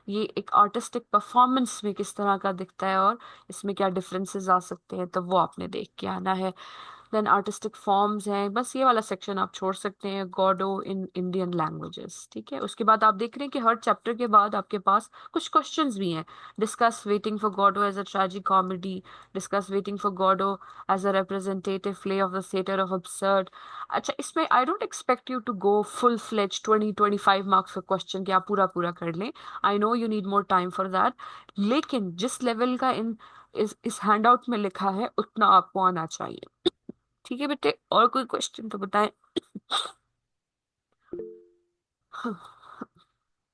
ये एक आर्टिस्टिक परफॉर्मेंस में किस तरह का दिखता है और इसमें क्या डिफरेंसेस आ सकते हैं, तो वो आपने देख के आना है। देन आर्टिस्टिक फॉर्म्स हैं, बस ये वाला सेक्शन आप छोड़ सकते हैं, गॉडो इन इंडियन लैंग्वेजेस, ठीक है। उसके बाद आप देख रहे हैं कि हर चैप्टर के बाद आपके पास कुछ क्वेश्चंस भी हैं। Discuss waiting for Godot as a tragic comedy, discuss waiting for Godot as a representative play of the theatre of absurd। अच्छा, इसमें I don't expect you to go full fledge 20-25 marks का question कि आप पूरा पूरा कर लें। I know you need more time for that, लेकिन जिस लेवल का इस हैंडआउट में लिखा है उतना आपको आना चाहिए, ठीक है बेटे। और कोई क्वेश्चन तो बताएं।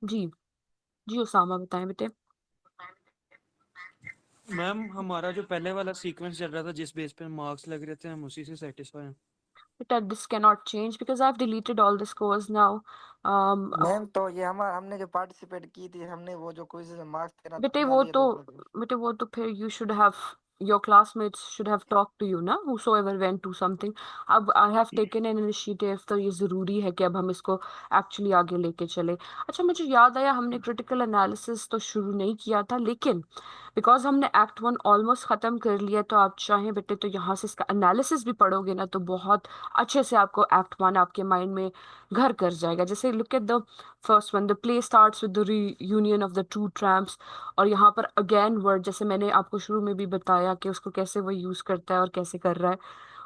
जी, जी उसामा बताएं बेटे। मैम हमारा जो पहले वाला सीक्वेंस चल रहा था जिस बेस पे मार्क्स लग रहे थे, हम उसी से सेटिस्फाई हैं। बेटा this cannot change because I've deleted all the scores now. um ma'am तो ये हमने जो पार्टिसिपेट की थी, हमने वो जो क्विज में मार्क्स तेरा बेटे गिरा वो दिए तो तो फिर बेटे वो तो फिर you should have, your classmates should have talked to you ना, whosoever went to something. अब I have taken an initiative, तो ये जरूरी है कि अब हम इसको एक्चुअली आगे लेके चले। अच्छा, मुझे याद आया हमने क्रिटिकल एनालिसिस तो शुरू नहीं किया था, लेकिन बिकॉज हमने एक्ट 1 ऑलमोस्ट खत्म कर लिया, तो आप चाहें बेटे तो यहाँ से इसका एनालिसिस भी पढ़ोगे ना, तो बहुत अच्छे से आपको एक्ट 1 आपके माइंड में घर कर जाएगा। जैसे look at the first one, the play starts with the reunion of the two tramps. और यहाँ पर अगेन वर्ड, जैसे मैंने आपको शुरू में भी बताया कि उसको कैसे वो यूज करता है और कैसे कर रहा है,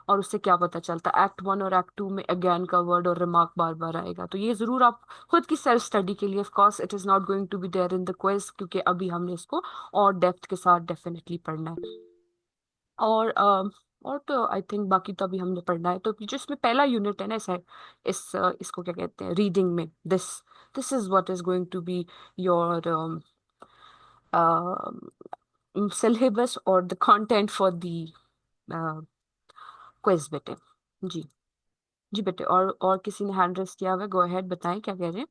और उससे क्या पता चलता है। एक्ट 1 और एक्ट 2 में अगेन का वर्ड और रिमार्क बार बार आएगा, तो ये जरूर आप खुद की सेल्फ स्टडी के लिए, of course it is not going to be there in the quiz, क्योंकि अभी हमने इसको और डेप्थ के साथ डेफिनेटली पढ़ना है। और तो आई थिंक बाकी तो अभी हमने पढ़ना है। तो जो इसमें पहला यूनिट है ना, इसको क्या कहते हैं रीडिंग में, this this is what is going to be your syllabus or the content for the quiz बेटे। जी, जी बेटे। और किसी ने हैंड रेस किया हुआ है, गो अहेड, बताएं क्या कह रहे हैं।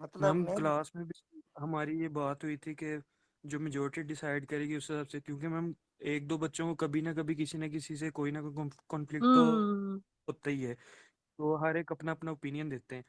मतलब मैम मैं क्लास में भी हमारी ये बात हुई थी कि जो मेजोरिटी डिसाइड करेगी उस हिसाब से, क्योंकि मैम एक दो बच्चों को कभी ना कभी किसी ना किसी से कोई ना कोई कॉन्फ्लिक्ट तो हम्म होता ही है, तो हर एक अपना अपना ओपिनियन देते हैं।